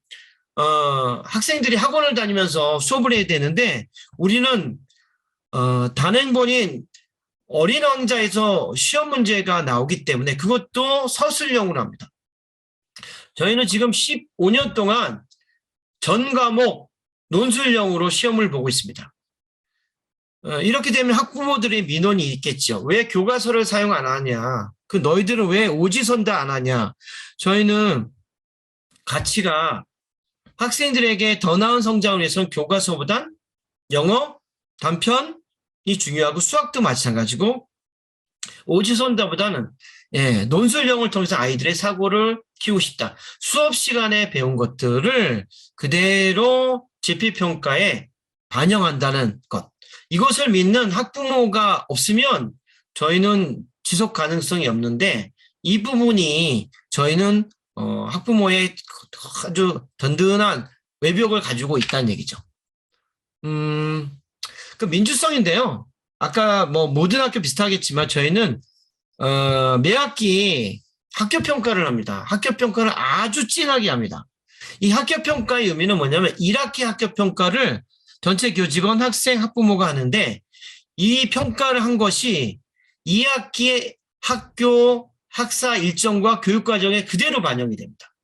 학생들이 학원을 다니면서 수업을 해야 되는데 우리는 단행본인 어린 왕자에서 시험 문제가 나오기 때문에 그것도 서술형으로 합니다. 저희는 지금 15년 동안 전 과목 논술형으로 시험을 보고 있습니다. 이렇게 되면 학부모들의 민원이 있겠죠. 왜 교과서를 사용 안 하냐? 그 너희들은 왜 오지선다 안 하냐? 저희는 가치가 학생들에게 더 나은 성장을 위해서는 교과서보단 영어, 단편이 중요하고 수학도 마찬가지고 오지선다보다는 논술형을 통해서 아이들의 사고를 키우고 싶다. 수업 시간에 배운 것들을 그대로 지필평가에 반영한다는 것. 이것을 믿는 학부모가 없으면 저희는 지속 가능성이 없는데 이 부분이 저희는 학부모의 아주 든든한 외벽을 가지고 있다는 얘기죠. 그 민주성인데요. 아까 뭐 모든 학교 비슷하겠지만 저희는 매 학기 학교 평가를 합니다. 학교 평가를 아주 진하게 합니다. 이 학교 평가의 의미는 뭐냐면 1학기 학교 평가를 전체 교직원, 학생, 학부모가 하는데 이 평가를 한 것이 2학기의 학교 학사 일정과 교육과정에 그대로 반영이 됩니다.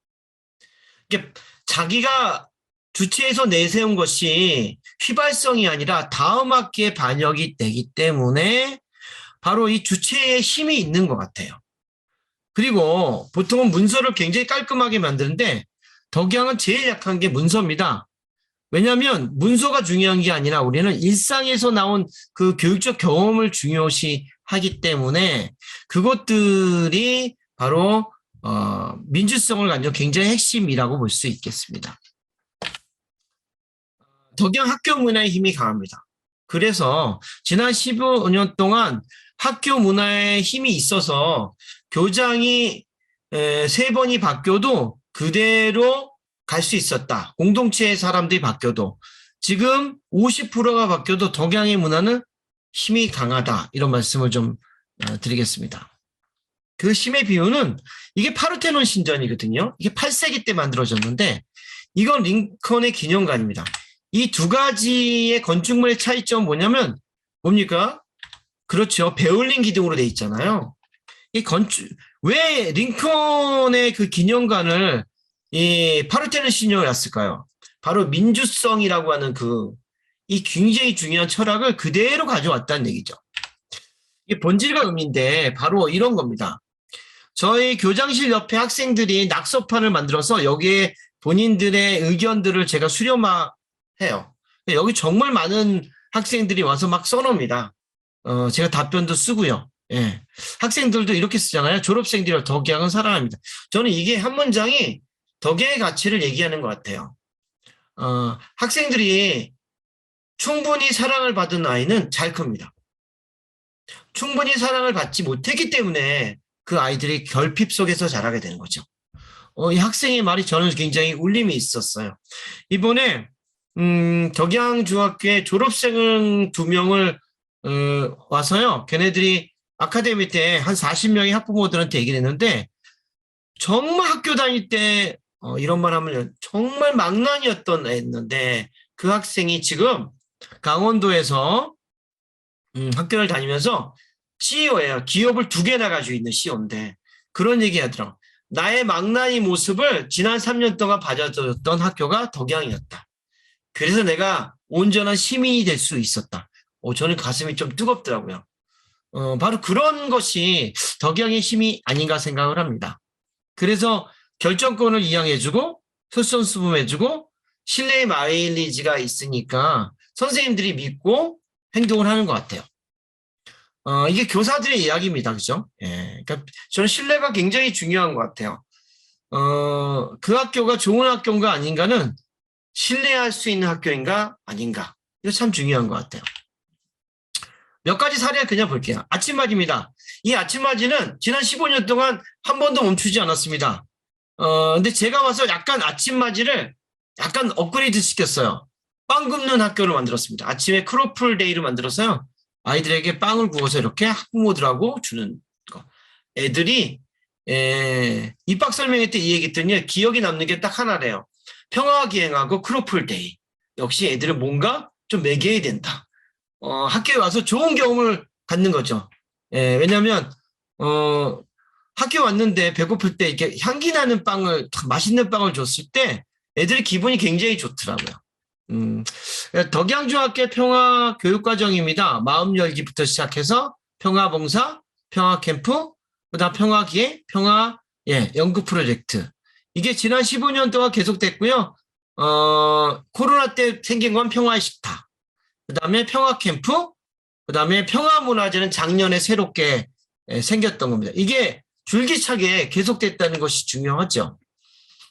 이게 자기가 주체해서 내세운 것이 휘발성이 아니라 다음 학기에 반영이 되기 때문에 바로 이 주체의 힘이 있는 것 같아요. 그리고 보통은 문서를 굉장히 깔끔하게 만드는데 덕양은 제일 약한 게 문서입니다. 왜냐하면 문서가 중요한 게 아니라 우리는 일상에서 나온 그 교육적 경험을 중요시하기 때문에 그것들이 바로 민주성을 가진 굉장히 핵심이라고 볼 수 있겠습니다. 덕양 학교 문화의 힘이 강합니다. 그래서 지난 15년 동안 학교 문화에 힘이 있어서 교장이 3번이 바뀌어도 그대로 갈 수 있었다. 공동체의 사람들이 바뀌어도 지금 50%가 바뀌어도 덕양의 문화는 힘이 강하다. 이런 말씀을 좀 드리겠습니다. 그 힘의 비유는 이게 파르테논 신전이거든요. 이게 8세기 때 만들어졌는데 이건 링컨의 기념관입니다. 이 두 가지의 건축물의 차이점은 뭐냐면 뭡니까? 그렇죠. 베올린 기둥으로 돼 있잖아요. 왜 링컨의 그 기념관을 이 파르테논 신전에 놨을까요? 바로 민주성이라고 하는 이 굉장히 중요한 철학을 그대로 가져왔다는 얘기죠. 이게 본질과 의미인데 바로 이런 겁니다. 저희 교장실 옆에 학생들이 낙서판을 만들어서 여기에 본인들의 의견들을 제가 수렴해요. 여기 정말 많은 학생들이 와서 막 써놓습니다. 제가 답변도 쓰고요. 예. 학생들도 이렇게 쓰잖아요. 졸업생들이 덕양은 사랑합니다. 저는 이게 한 문장이 덕양의 가치를 얘기하는 것 같아요. 학생들이 충분히 사랑을 받은 아이는 잘 큽니다. 충분히 사랑을 받지 못했기 때문에 그 아이들이 결핍 속에서 자라게 되는 거죠. 이 학생의 말이 저는 굉장히 울림이 있었어요. 이번에 덕양중학교에 졸업생 2명을 와서요. 걔네들이 아카데미 때 한 40명의 학부모들한테 얘기를 했는데 정말 학교 다닐 때 이런 말 하면 정말 망난이었던 애였는데 그 학생이 지금 강원도에서 학교를 다니면서 CEO예요. 기업을 2개나 가지고 있는 CEO인데 그런 얘기 하더라고. 나의 망나니 모습을 지난 3년 동안 봐줬던 학교가 덕양이었다. 그래서 내가 온전한 시민이 될 수 있었다. 저는 가슴이 좀 뜨겁더라고요. 바로 그런 것이 덕양의 힘이 아닌가 생각을 합니다. 그래서 결정권을 이양해주고 솔선수범해주고 신뢰의 마일리지가 있으니까 선생님들이 믿고 행동을 하는 것 같아요. 이게 교사들의 이야기입니다. 그죠? 예. 그러니까 저는 신뢰가 굉장히 중요한 것 같아요. 그 학교가 좋은 학교인가 아닌가는 신뢰할 수 있는 학교인가 아닌가. 이거 참 중요한 것 같아요. 몇 가지 사례를 그냥 볼게요. 아침맞이입니다. 이 아침맞이는 지난 15년 동안 한 번도 멈추지 않았습니다. 근데 제가 와서 약간 아침맞이를 약간 업그레이드 시켰어요. 빵 굽는 학교를 만들었습니다. 아침에 크로플 데이를 만들어서요. 아이들에게 빵을 구워서 이렇게 학부모들하고 주는 거. 애들이 입학 설명회 때 이 얘기 했더니 기억이 남는 게 딱 하나래요. 평화기행하고 크로플 데이. 역시 애들은 뭔가 좀 매겨야 된다. 학교에 와서 좋은 경험을 갖는 거죠. 왜냐하면 학교 왔는데 배고플 때 이렇게 향기 나는 빵을 맛있는 빵을 줬을 때 애들의 기분이 굉장히 좋더라고요. 덕양중학교 평화교육과정입니다. 마음 열기부터 시작해서 평화봉사, 평화캠프, 그다음 평화기획, 연구 프로젝트. 이게 지난 15년 동안 계속됐고요. 코로나 때 생긴 건 평화식탁. 그다음에 평화캠프, 그다음에 평화문화제는 작년에 새롭게 생겼던 겁니다. 이게 줄기차게 계속됐다는 것이 중요하죠.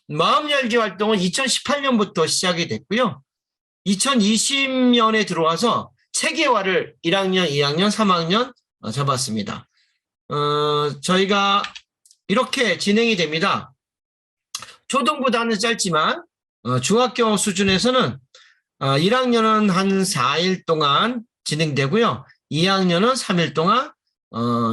마음 열기 활동은 2018년부터 시작이 됐고요. 2020년에 들어와서 체계화를 1학년, 2학년, 3학년 잡았습니다. 저희가 이렇게 진행이 됩니다. 초등보다는 짧지만 중학교 수준에서는 1학년은 한 4일 동안 진행되고요. 2학년은 3일 동안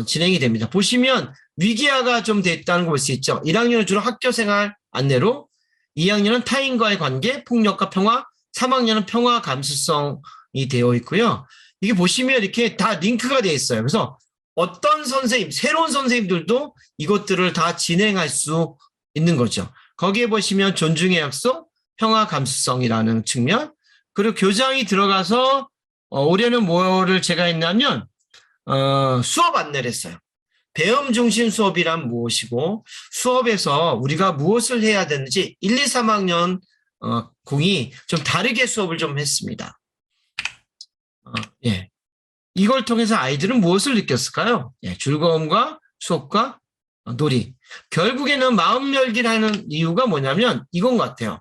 진행이 됩니다. 보시면 위기화가 좀 됐다는 걸 볼 수 있죠. 1학년은 주로 학교생활 안내로, 2학년은 타인과의 관계, 폭력과 평화, 3학년은 평화 감수성이 되어 있고요. 이게 보시면 이렇게 다 링크가 되어 있어요. 그래서 어떤 선생님, 새로운 선생님들도 이것들을 다 진행할 수 있는 거죠. 거기에 보시면 존중의 약속, 평화 감수성이라는 측면, 그리고 교장이 들어가서 올해는 뭐를 제가 했냐면 수업 안내를 했어요. 배움 중심 수업이란 무엇이고 수업에서 우리가 무엇을 해야 되는지 1, 2, 3학년 공이 좀 다르게 수업을 좀 했습니다. 예. 이걸 통해서 아이들은 무엇을 느꼈을까요? 예, 즐거움과 수업과 놀이. 결국에는 마음 열기를 하는 이유가 뭐냐면 이건 것 같아요.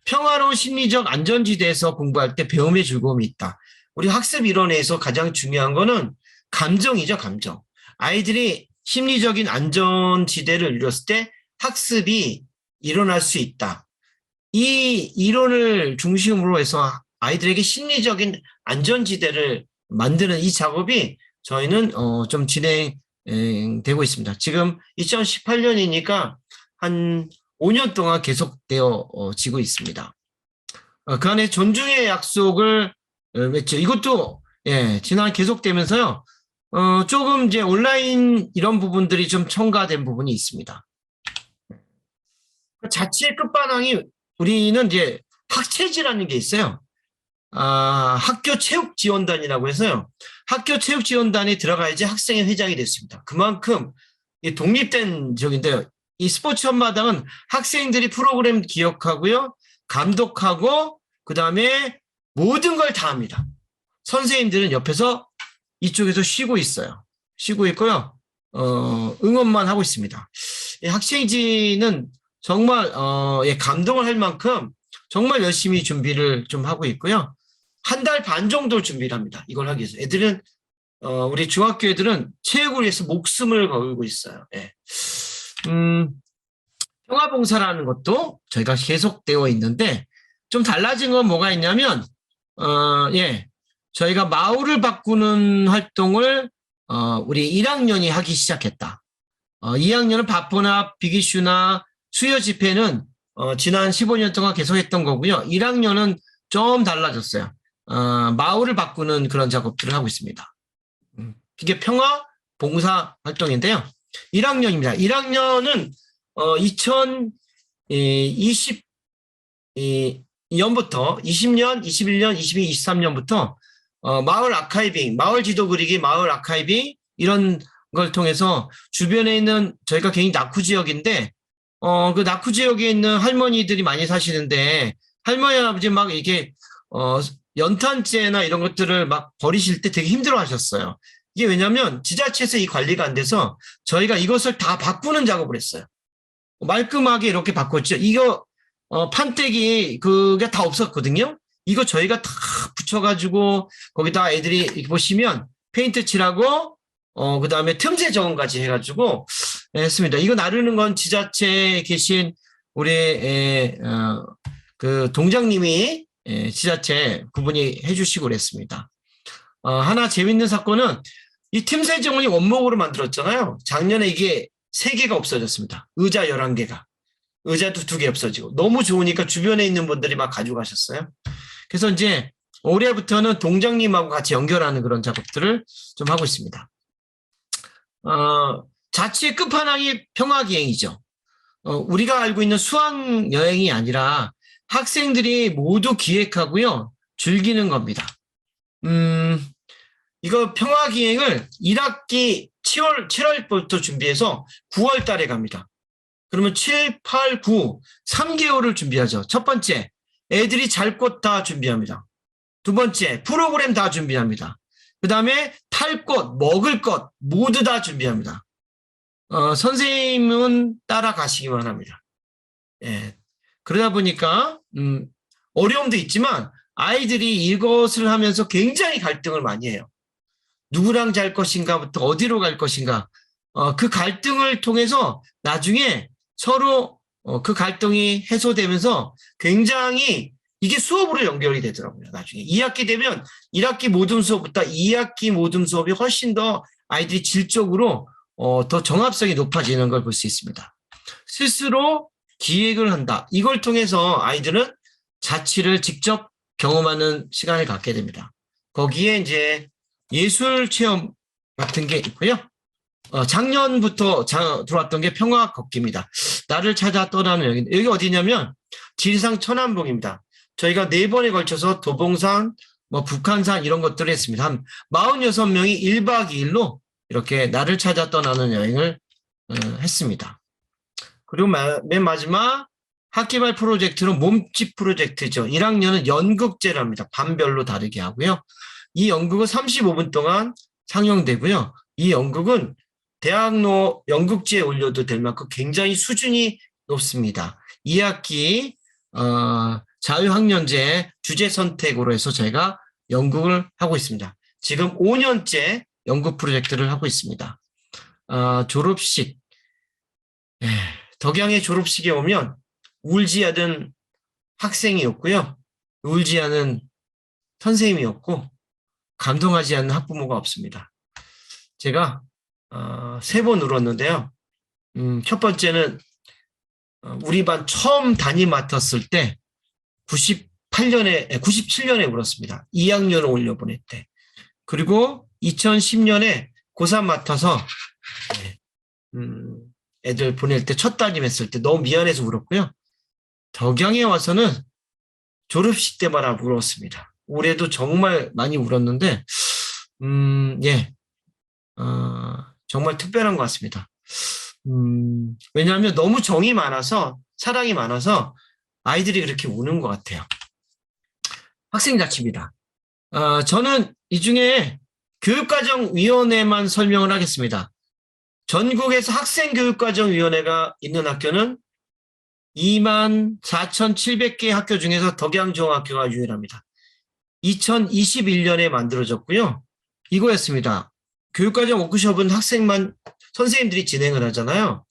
평화로운 심리적 안전지대에서 공부할 때 배움의 즐거움이 있다. 우리 학습 이론에서 가장 중요한 거는 감정이죠, 감정. 아이들이 심리적인 안전지대를 이뤘을 때 학습이 일어날 수 있다. 이 이론을 중심으로 해서 아이들에게 심리적인 안전지대를 만드는 이 작업이 저희는 좀 진행되고 있습니다. 지금 2018년이니까 한 5년 동안 계속되어지고 있습니다. 그 안에 존중의 약속을 맺죠. 이것도 지난 계속되면서요. 조금 이제 온라인 이런 부분들이 좀 첨가된 부분이 있습니다. 자치의 끝판왕이 우리는 이제 학체지라는 게 있어요. 학교 체육지원단이라고 해서요. 학교 체육지원단에 들어가야지 학생회 회장이 됐습니다. 그만큼 독립된 적인데요. 이 스포츠 현마당은 학생들이 프로그램 기억하고요. 감독하고 그다음에 모든 걸 다 합니다. 선생님들은 옆에서 이쪽에서 쉬고 있어요. 쉬고 있고요. 응원만 하고 있습니다. 이 학생지는 정말 예, 감동을 할 만큼 정말 열심히 준비를 좀 하고 있고요. 한 달 반 정도 준비를 합니다. 이걸 하기 위해서. 애들은 우리 중학교 애들은 체육을 위해서 목숨을 걸고 있어요. 예. 평화봉사라는 것도 저희가 계속되어 있는데 좀 달라진 건 뭐가 있냐면 예, 저희가 마을을 바꾸는 활동을 우리 1학년이 하기 시작했다. 2학년은 바포나 비기슈나 수요 집회는 지난 15년 동안 계속했던 거고요. 1학년은 좀 달라졌어요. 마을을 바꾸는 그런 작업들을 하고 있습니다. 이게 평화 봉사 활동인데요. 1학년입니다. 1학년은 2020년부터 20년, 21년, 22, 23년부터 마을 아카이빙, 마을 지도 그리기, 마을 아카이빙 이런 걸 통해서 주변에 있는 저희가 굉장히 낙후 지역인데 그 낙후 지역에 있는 할머니들이 많이 사시는데 할머니 아버지 막 이게 연탄재나 이런 것들을 막 버리실 때 되게 힘들어 하셨어요. 이게 왜냐면 지자체에서 이 관리가 안 돼서 저희가 이것을 다 바꾸는 작업을 했어요. 말끔하게 이렇게 바꿨죠. 이거 판때기 그게 다 없었거든요. 이거 저희가 다 붙여가지고 거기다 애들이 이렇게 보시면 페인트 칠하고 그다음에 틈새 정원까지 해가지고 했습니다. 이거 나르는 건 지자체에 계신 우리 그 동장님이 지자체 그분이 해주시고 그랬습니다. 하나 재밌는 사건은 이 틈새 정원이 원목으로 만들었잖아요. 작년에 이게 3개가 없어졌습니다. 의자 11개가. 의자도 2개 없어지고. 너무 좋으니까 주변에 있는 분들이 막 가져가셨어요. 그래서 이제 올해부터는 동장님하고 같이 연결하는 그런 작업들을 좀 하고 있습니다. 자치의 끝판왕이 평화기행이죠. 우리가 알고 있는 수학여행이 아니라 학생들이 모두 기획하고요. 즐기는 겁니다. 이거 평화기행을 1학기 7월부터 준비해서 9월 달에 갑니다. 그러면 7, 8, 9, 3개월을 준비하죠. 첫 번째, 애들이 잘 곳 다 준비합니다. 두 번째, 프로그램 다 준비합니다. 그 다음에 탈 곳, 먹을 것 모두 다 준비합니다. 선생님은 따라가시기만 합니다. 예. 그러다 보니까 어려움도 있지만 아이들이 이것을 하면서 굉장히 갈등을 많이 해요. 누구랑 잘 것인가부터 어디로 갈 것인가. 그 갈등을 통해서 나중에 서로 그 갈등이 해소되면서 굉장히 이게 수업으로 연결이 되더라고요. 나중에 2학기 되면 1학기 모든 수업보다 2학기 모든 수업이 훨씬 더 아이들이 질적으로 더 정합성이 높아지는 걸 볼 수 있습니다. 스스로 기획을 한다. 이걸 통해서 아이들은 자치를 직접 경험하는 시간을 갖게 됩니다. 거기에 이제 예술 체험 같은 게 있고요. 작년부터 들어왔던 게 평화 걷기입니다. 나를 찾아 떠나는 여기 어디냐면 지리산 천안봉입니다. 저희가 4번에 걸쳐서 도봉산, 북한산 이런 것들을 했습니다. 한 46명이 1박 2일로 이렇게 나를 찾아 떠나는 여행을 했습니다. 그리고 맨 마지막 학기말 프로젝트는 몸집 프로젝트죠. 1학년은 연극제를 합니다. 반별로 다르게 하고요. 이 연극은 35분 동안 상영되고요. 이 연극은 대학로 연극제에 올려도 될 만큼 굉장히 수준이 높습니다. 2학기 자유학년제 주제 선택으로 해서 저희가 연극을 하고 있습니다. 지금 5년째 연극 프로젝트를 하고 있습니다. 졸업식. 덕양의 졸업식에 오면 울지 않은 학생이었고요. 울지 않은 선생님이었고 감동하지 않는 학부모가 없습니다. 제가 3번 울었는데요. 첫 번째는 우리 반 처음 담임 맡았을 때 97년에 울었습니다. 2학년을 올려보낼 때. 그리고 2010년에 고3 맡아서 애들 보낼 때 첫 담임했을 때 너무 미안해서 울었고요. 덕양에 와서는 졸업식 때마다 울었습니다. 올해도 정말 많이 울었는데 정말 특별한 것 같습니다. 왜냐하면 너무 정이 많아서 사랑이 많아서 아이들이 그렇게 우는 것 같아요. 학생자치입니다. 저는 이 중에 교육과정위원회만 설명을 하겠습니다. 전국에서 학생교육과정위원회가 있는 학교는 24,700개 학교 중에서 덕양중학교가 유일합니다. 2021년에 만들어졌고요. 이거였습니다. 교육과정 워크숍은 선생님들이 진행을 하잖아요.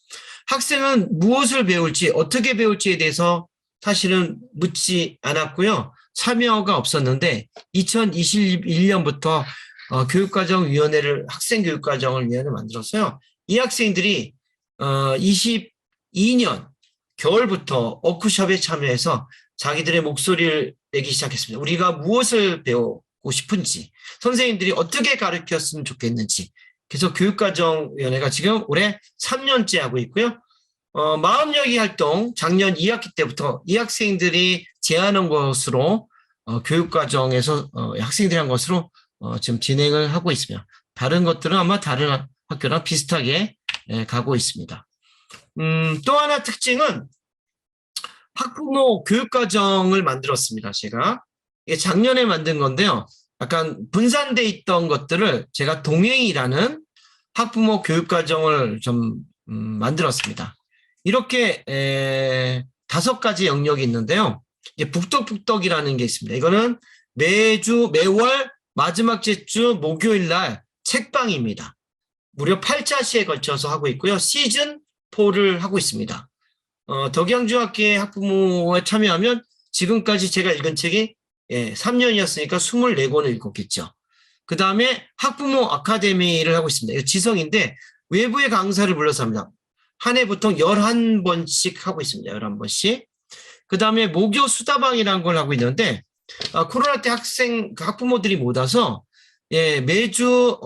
학생은 무엇을 배울지, 어떻게 배울지에 대해서 사실은 묻지 않았고요. 참여가 없었는데 2021년부터 학생교육과정을 위원회 만들었어요. 이 학생들이 22년 겨울부터 워크숍에 참여해서 자기들의 목소리를 내기 시작했습니다. 우리가 무엇을 배우고 싶은지, 선생님들이 어떻게 가르쳤으면 좋겠는지. 그래서 교육과정위원회가 지금 올해 3년째 하고 있고요. 마음여기 활동 작년 2학기 때부터 이 학생들이 제안한 것으로 교육과정에서 학생들이 한 것으로 지금 진행을 하고 있으며 다른 것들은 아마 다른 학교랑 비슷하게 가고 있습니다. 또 하나 특징은 학부모 교육과정을 만들었습니다. 제가 이게 작년에 만든 건데요. 약간 분산돼 있던 것들을 제가 동행이라는 학부모 교육과정을 좀 만들었습니다. 이렇게 5가지 영역이 있는데요. 이제 북덕북덕이라는 게 있습니다. 이거는 매월 마지막 주 목요일 날 책방입니다. 무려 8자시에 걸쳐서 하고 있고요. 시즌 4를 하고 있습니다. 덕양중학교의 학부모에 참여하면 지금까지 제가 읽은 책이 3년이었으니까 24권을 읽었겠죠. 그 다음에 학부모 아카데미를 하고 있습니다. 이거 지성인데 외부의 강사를 불러서 합니다. 한 해 보통 11번씩 하고 있습니다. 11번씩. 그 다음에 모교 수다방이라는 걸 하고 있는데 코로나 때 학부모들이 못 와서 매주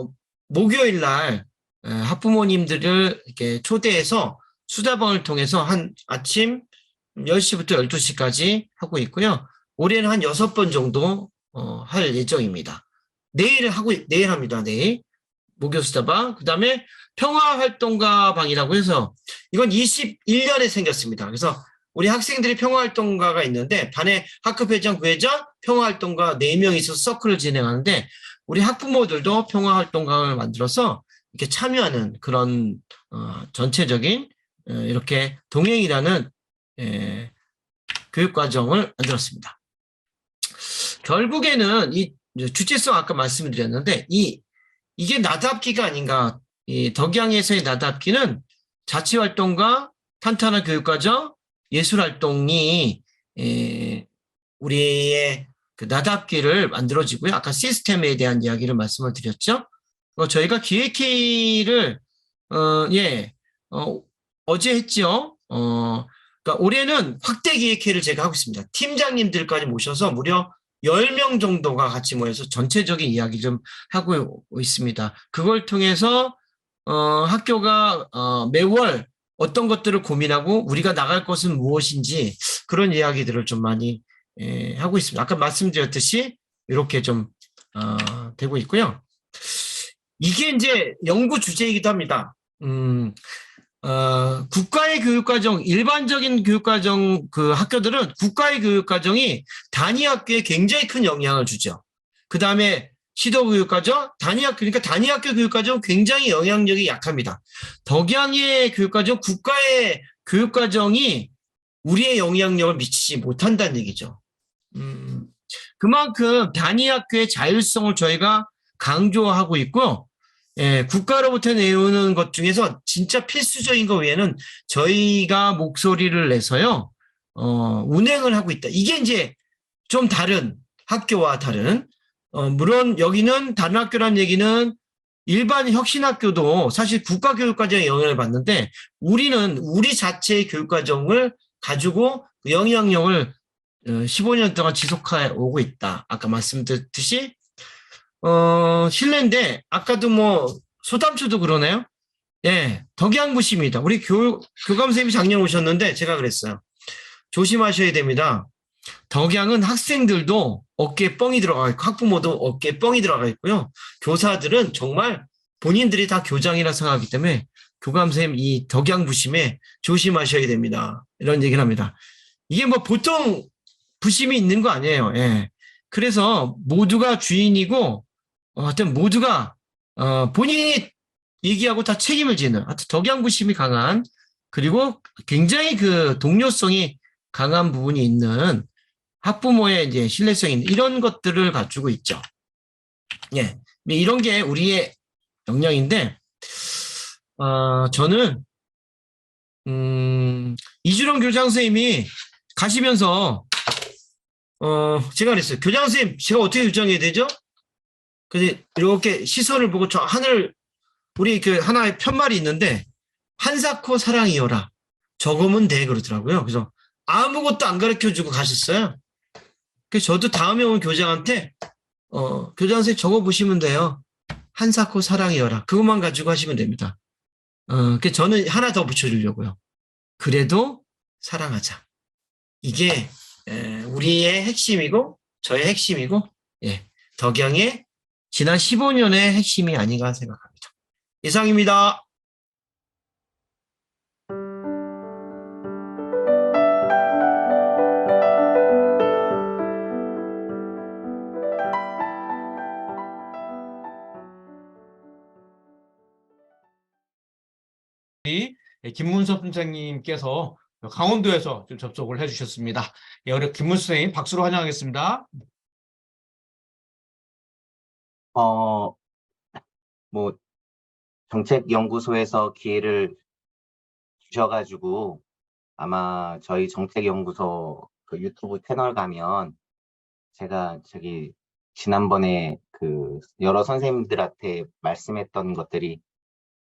목요일 날 학부모님들을 이렇게 초대해서 수다방을 통해서 한 아침 10시부터 12시까지 하고 있고요. 올해는 한 6번 정도 할 예정입니다. 내일 합니다. 내일. 목요 수다방. 그 다음에 평화활동가 방이라고 해서 이건 21년에 생겼습니다. 그래서 우리 학생들이 평화활동가가 있는데 반에 학급회장, 부회장, 평화활동가 4명이 있어서 서클을 진행하는데 우리 학부모들도 평화활동가를 만들어서 이렇게 참여하는 그런 전체적인 이렇게 동행이라는 교육과정을 만들었습니다. 결국에는 이 주체성 아까 말씀드렸는데 이게 나답기가 아닌가. 이 덕양에서의 나답기는 자치활동과 탄탄한 교육과정, 예술활동이 우리의 그 나답기를 만들어지고요. 아까 시스템에 대한 이야기를 말씀을 드렸죠. 저희가 기획회의를 어제 했죠. 그러니까 올해는 확대 기획회의를 제가 하고 있습니다. 팀장님들까지 모셔서 무려 10명 정도가 같이 모여서 전체적인 이야기 좀 하고 있습니다. 그걸 통해서 학교가 매월 어떤 것들을 고민하고 우리가 나갈 것은 무엇인지 그런 이야기들을 좀 많이 하고 있습니다. 아까 말씀드렸듯이 이렇게 좀 되고 있고요. 이게 이제 연구 주제이기도 합니다. 국가의 교육과정, 일반적인 교육과정 그 학교들은 국가의 교육과정이 단위 학교에 굉장히 큰 영향을 주죠. 그 다음에 시도교육과정, 그러니까 단위 학교 교육과정은 굉장히 영향력이 약합니다. 덕양의 교육과정, 국가의 교육과정이 우리의 영향력을 미치지 못한다는 얘기죠. 그만큼 단위 학교의 자율성을 저희가 강조하고 있고, 국가로부터 내오는 것 중에서 진짜 필수적인 것 외에는 저희가 목소리를 내서요, 운행을 하고 있다. 이게 이제 좀 다른 학교와 다른, 물론 여기는 다른 학교란 얘기는 일반 혁신학교도 사실 국가교육과정에 영향을 받는데 우리는 우리 자체의 교육과정을 가지고 영향력을 15년 동안 지속해 오고 있다. 아까 말씀드렸듯이 실례인데 아까도 뭐 소담초도 그러네요. 예, 덕양부시입니다. 우리 교감 선생님이 작년 오셨는데 제가 그랬어요. 조심하셔야 됩니다. 덕양은 학생들도 어깨에 뻥이 들어가 있고 학부모도 어깨에 뻥이 들어가 있고요. 교사들은 정말 본인들이 다 교장이라 생각하기 때문에 교감선생님 이 덕양부심에 조심하셔야 됩니다. 이런 얘기를 합니다. 이게 뭐 보통 부심이 있는 거 아니에요. 예. 그래서 모두가 주인이고 하여튼 모두가 본인이 얘기하고 다 책임을 지는 하여튼 덕양부심이 강한 그리고 굉장히 그 동료성이 강한 부분이 있는 학부모의 이제 신뢰성 있는 이런 것들을 갖추고 있죠. 예, 이런 게 우리의 역량인데 저는 이주령 교장 선생님이 가시면서 제가 그랬어요. 교장 선생님 제가 어떻게 결정해야 되죠? 그래서 이렇게 시선을 보고 저 하늘 우리 그 하나의 편말이 있는데 한사코 사랑이여라 적으면 돼 그러더라고요. 그래서 아무것도 안 가르쳐주고 가셨어요. 그래서 저도 다음에 온 교장한테 교장 선생님 적어보시면 돼요. 한사코 사랑이여라 그것만 가지고 하시면 됩니다. 그래서 저는 하나 더 붙여주려고요. 그래도 사랑하자. 이게 우리의 핵심이고 저의 핵심이고 덕양의 지난 15년의 핵심이 아닌가 생각합니다. 이상입니다. 김문섭 선생님께서 강원도에서 좀 접속을 해주셨습니다. 우리 김문섭 선생님 박수로 환영하겠습니다. 뭐 정책연구소에서 기회를 주셔가지고 아마 저희 정책연구소 그 유튜브 채널 가면 제가 저기 지난번에 그 여러 선생님들한테 말씀했던 것들이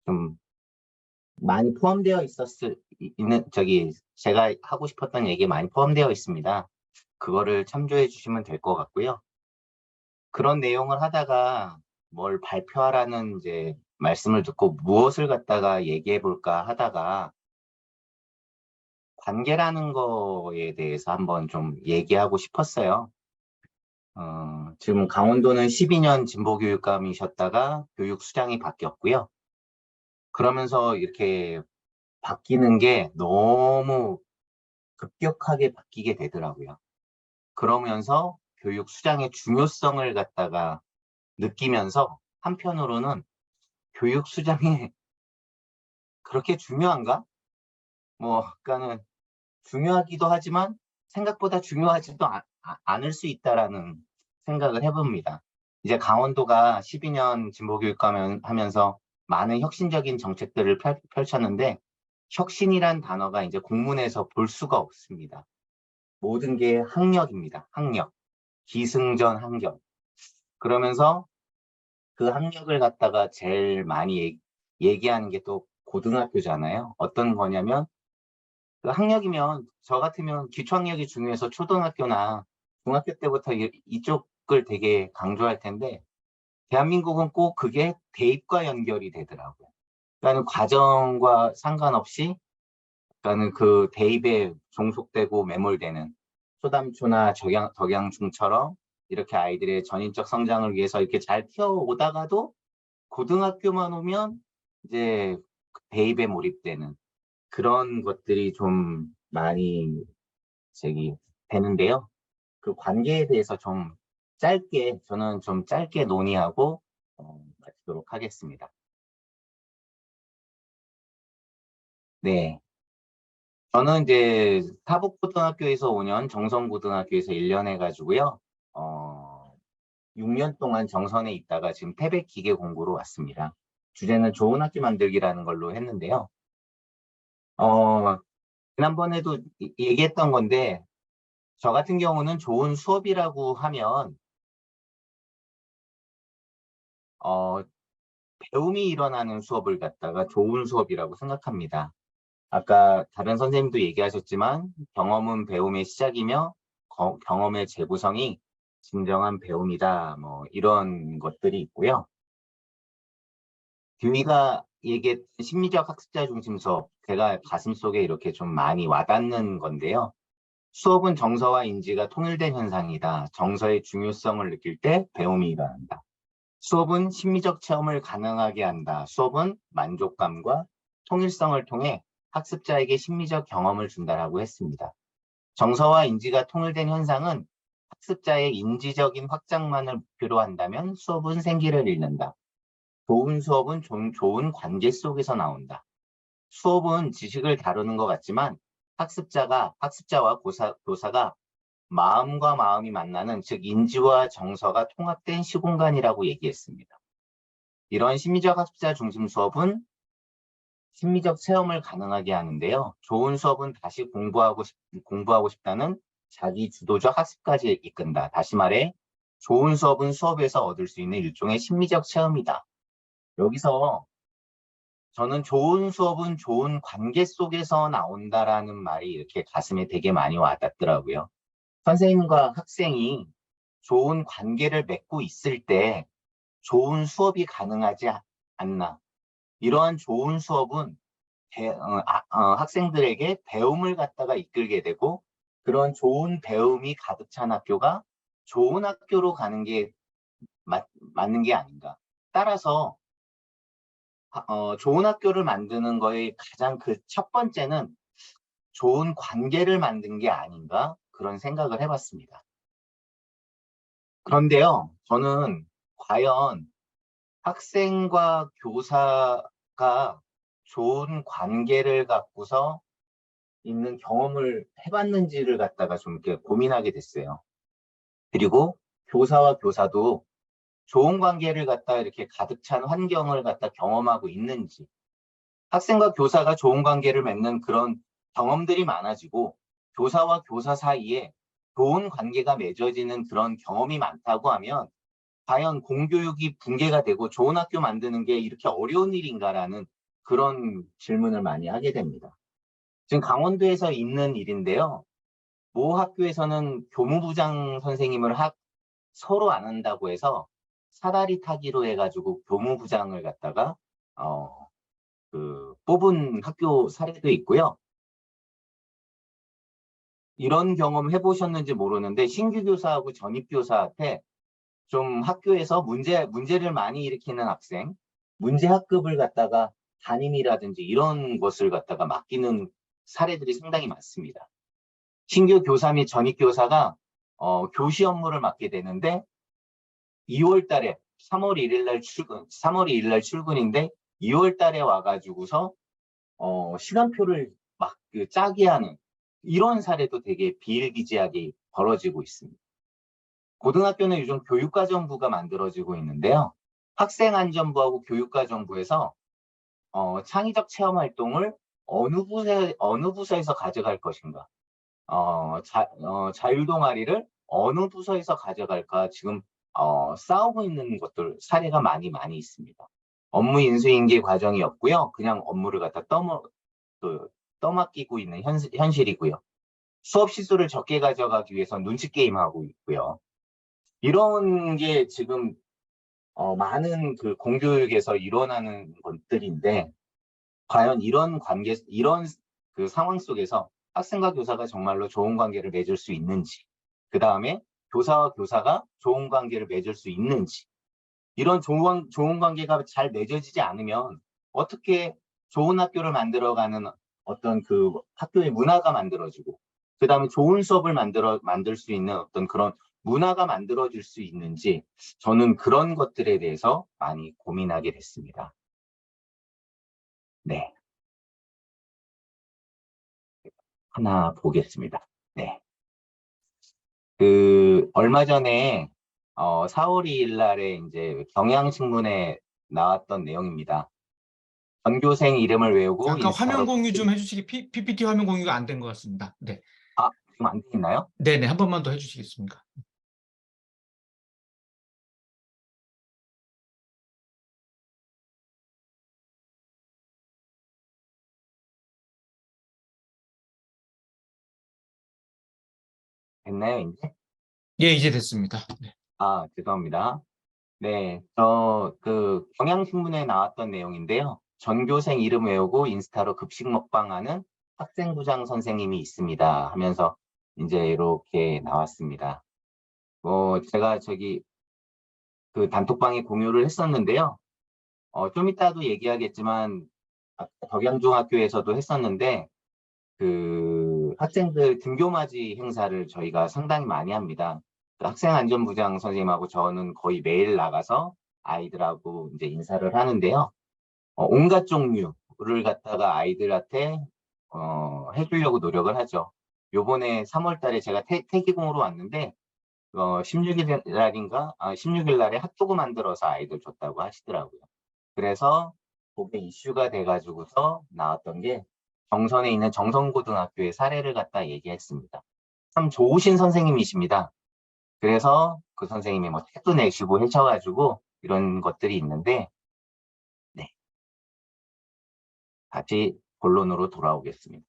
좀 많이 포함되어 있는 저기 제가 하고 싶었던 얘기 많이 포함되어 있습니다. 그거를 참조해 주시면 될 것 같고요. 그런 내용을 하다가 뭘 발표하라는 이제 말씀을 듣고 무엇을 갖다가 얘기해 볼까 하다가 관계라는 거에 대해서 한번 좀 얘기하고 싶었어요. 지금 강원도는 12년 진보교육감이셨다가 교육수장이 바뀌었고요. 그러면서 이렇게 바뀌는 게 너무 급격하게 바뀌게 되더라고요. 그러면서 교육수장의 중요성을 갖다가 느끼면서 한편으로는 교육수장이 그렇게 중요한가? 그러니까는 중요하기도 하지만 생각보다 중요하지도 않을 수 있다라는 생각을 해봅니다. 이제 강원도가 12년 진보교육감 하면서 많은 혁신적인 정책들을 펼쳤는데 혁신이란 단어가 이제 공문에서 볼 수가 없습니다. 모든 게 학력입니다. 학력. 기승전 학력. 그러면서 그 학력을 갖다가 제일 많이 얘기하는 게 또 고등학교잖아요. 어떤 거냐면 그 학력이면 저 같으면 기초학력이 중요해서 초등학교나 중학교 때부터 이쪽을 되게 강조할 텐데 대한민국은 꼭 그게 대입과 연결이 되더라고요. 그러니까 과정과 상관없이 그러니까 그 대입에 종속되고 매몰되는 초담초나 덕양중처럼 이렇게 아이들의 전인적 성장을 위해서 이렇게 잘 키워오다가도 고등학교만 오면 이제 대입에 몰입되는 그런 것들이 좀 많이 되는데요. 그 관계에 대해서 좀 저는 좀 짧게 논의하고 마치도록 하겠습니다. 네. 저는 이제 타북고등학교에서 5년, 정선고등학교에서 1년 해가지고요. 6년 동안 정선에 있다가 지금 태백기계공고로 왔습니다. 주제는 좋은 학교 만들기라는 걸로 했는데요. 지난번에도 얘기했던 건데 저 같은 경우는 좋은 수업이라고 하면 배움이 일어나는 수업을 갖다가 좋은 수업이라고 생각합니다. 아까 다른 선생님도 얘기하셨지만 경험은 배움의 시작이며 경험의 재구성이 진정한 배움이다. 이런 것들이 있고요. 듀이가 얘기했던 심리적 학습자 중심 수업, 제가 가슴속에 이렇게 좀 많이 와닿는 건데요. 수업은 정서와 인지가 통일된 현상이다. 정서의 중요성을 느낄 때 배움이 일어난다. 수업은 심리적 체험을 가능하게 한다. 수업은 만족감과 통일성을 통해 학습자에게 심리적 경험을 준다라고 했습니다. 정서와 인지가 통일된 현상은 학습자의 인지적인 확장만을 목표로 한다면 수업은 생기를 잃는다. 좋은 수업은 좋은 관계 속에서 나온다. 수업은 지식을 다루는 것 같지만 학습자와 교사가 마음과 마음이 만나는, 즉 인지와 정서가 통합된 시공간이라고 얘기했습니다. 이런 심리적 학습자 중심 수업은 심리적 체험을 가능하게 하는데요. 좋은 수업은 다시 공부하고 싶다는 자기 주도적 학습까지 이끈다. 다시 말해, 좋은 수업은 수업에서 얻을 수 있는 일종의 심리적 체험이다. 여기서 저는 좋은 수업은 좋은 관계 속에서 나온다라는 말이 이렇게 가슴에 되게 많이 와닿더라고요. 선생님과 학생이 좋은 관계를 맺고 있을 때 좋은 수업이 가능하지 않나. 이러한 좋은 수업은 학생들에게 배움을 갖다가 이끌게 되고, 그런 좋은 배움이 가득 찬 학교가 좋은 학교로 가는 게 맞는 게 아닌가. 따라서 좋은 학교를 만드는 거의 가장 그 첫 번째는 좋은 관계를 만든 게 아닌가, 그런 생각을 해봤습니다. 그런데요, 저는 과연 학생과 교사가 좋은 관계를 갖고서 있는 경험을 해봤는지를 갖다가 좀 이렇게 고민하게 됐어요. 그리고 교사와 교사도 좋은 관계를 갖다 이렇게 가득 찬 환경을 갖다 경험하고 있는지, 학생과 교사가 좋은 관계를 맺는 그런 경험들이 많아지고 교사와 교사 사이에 좋은 관계가 맺어지는 그런 경험이 많다고 하면 과연 공교육이 붕괴가 되고 좋은 학교 만드는 게 이렇게 어려운 일인가라는 그런 질문을 많이 하게 됩니다. 지금 강원도에서 있는 일인데요. 모 학교에서는 교무부장 선생님을 서로 안 한다고 해서 사다리 타기로 해가지고 교무부장을 갖다가 뽑은 학교 사례도 있고요. 이런 경험 해보셨는지 모르는데 신규 교사하고 전입 교사한테 좀 학교에서 문제를 많이 일으키는 학생, 문제 학급을 갖다가 담임이라든지 이런 것을 갖다가 맡기는 사례들이 상당히 많습니다. 신규 교사 및 전입 교사가 교시 업무를 맡게 되는데 2월 달에 3월 1일 날 출근인데 2월 달에 와가지고서 시간표를 막 짜게 하는 이런 사례도 되게 비일비재하게 벌어지고 있습니다. 고등학교는 요즘 교육과정부가 만들어지고 있는데요. 학생안전부하고 교육과정부에서 창의적 체험 활동을 어느 부서에서 가져갈 것인가, 자율동아리를 어느 부서에서 가져갈까 지금 싸우고 있는 사례가 많이 있습니다. 업무 인수인계 과정이 없고요. 그냥 업무를 갖다 떠맡기고 있는 현실이고요. 수업 시수를 적게 가져가기 위해서 눈치 게임하고 있고요. 이런 게 지금 많은 그 공교육에서 일어나는 것들인데, 과연 이런 그 상황 속에서 학생과 교사가 정말로 좋은 관계를 맺을 수 있는지, 그 다음에 교사와 교사가 좋은 관계를 맺을 수 있는지, 이런 좋은 관계가 잘 맺어지지 않으면 어떻게 좋은 학교를 만들어가는 어떤 그 학교의 문화가 만들어지고, 그 다음에 좋은 수업을 만들 수 있는 어떤 그런 문화가 만들어질 수 있는지, 저는 그런 것들에 대해서 많이 고민하게 됐습니다. 네. 하나 보겠습니다. 네. 얼마 전에 4월 2일 날에 이제 경향신문에 나왔던 내용입니다. 전교생 이름을 외우고 잠깐 화면 인스타로 공유 좀 해주시기, PPT 화면 공유가 안 된 것 같습니다. 네. 지금 안 되나요? 네네, 한 번만 더 해주시겠습니까? 됐나요, 이제? 예, 이제 됐습니다. 네. 죄송합니다. 네, 경향신문에 나왔던 내용인데요. 전교생 이름 외우고 인스타로 급식 먹방하는 학생부장 선생님이 있습니다 하면서 이제 이렇게 나왔습니다. 제가 그 단톡방에 공유를 했었는데요. 좀 이따도 얘기하겠지만 덕양중학교에서도 했었는데 그 학생들 등교맞이 행사를 저희가 상당히 많이 합니다. 그 학생안전부장 선생님하고 저는 거의 매일 나가서 아이들하고 이제 인사를 하는데요. 온갖 종류를 갖다가 아이들한테 해주려고 노력을 하죠. 요번에 3월 달에 제가 태기공으로 왔는데 16일 날인가? 16일 날에 핫도그 만들어서 아이들 줬다고 하시더라고요. 그래서 그게 이슈가 돼가지고서 나왔던 게 정선에 있는 정선고등학교의 사례를 갖다 얘기했습니다. 참 좋으신 선생님이십니다. 그래서 그 선생님이 뭐 책도 내시고 하셔가지고 이런 것들이 있는데, 네. 다시 본론으로 돌아오겠습니다.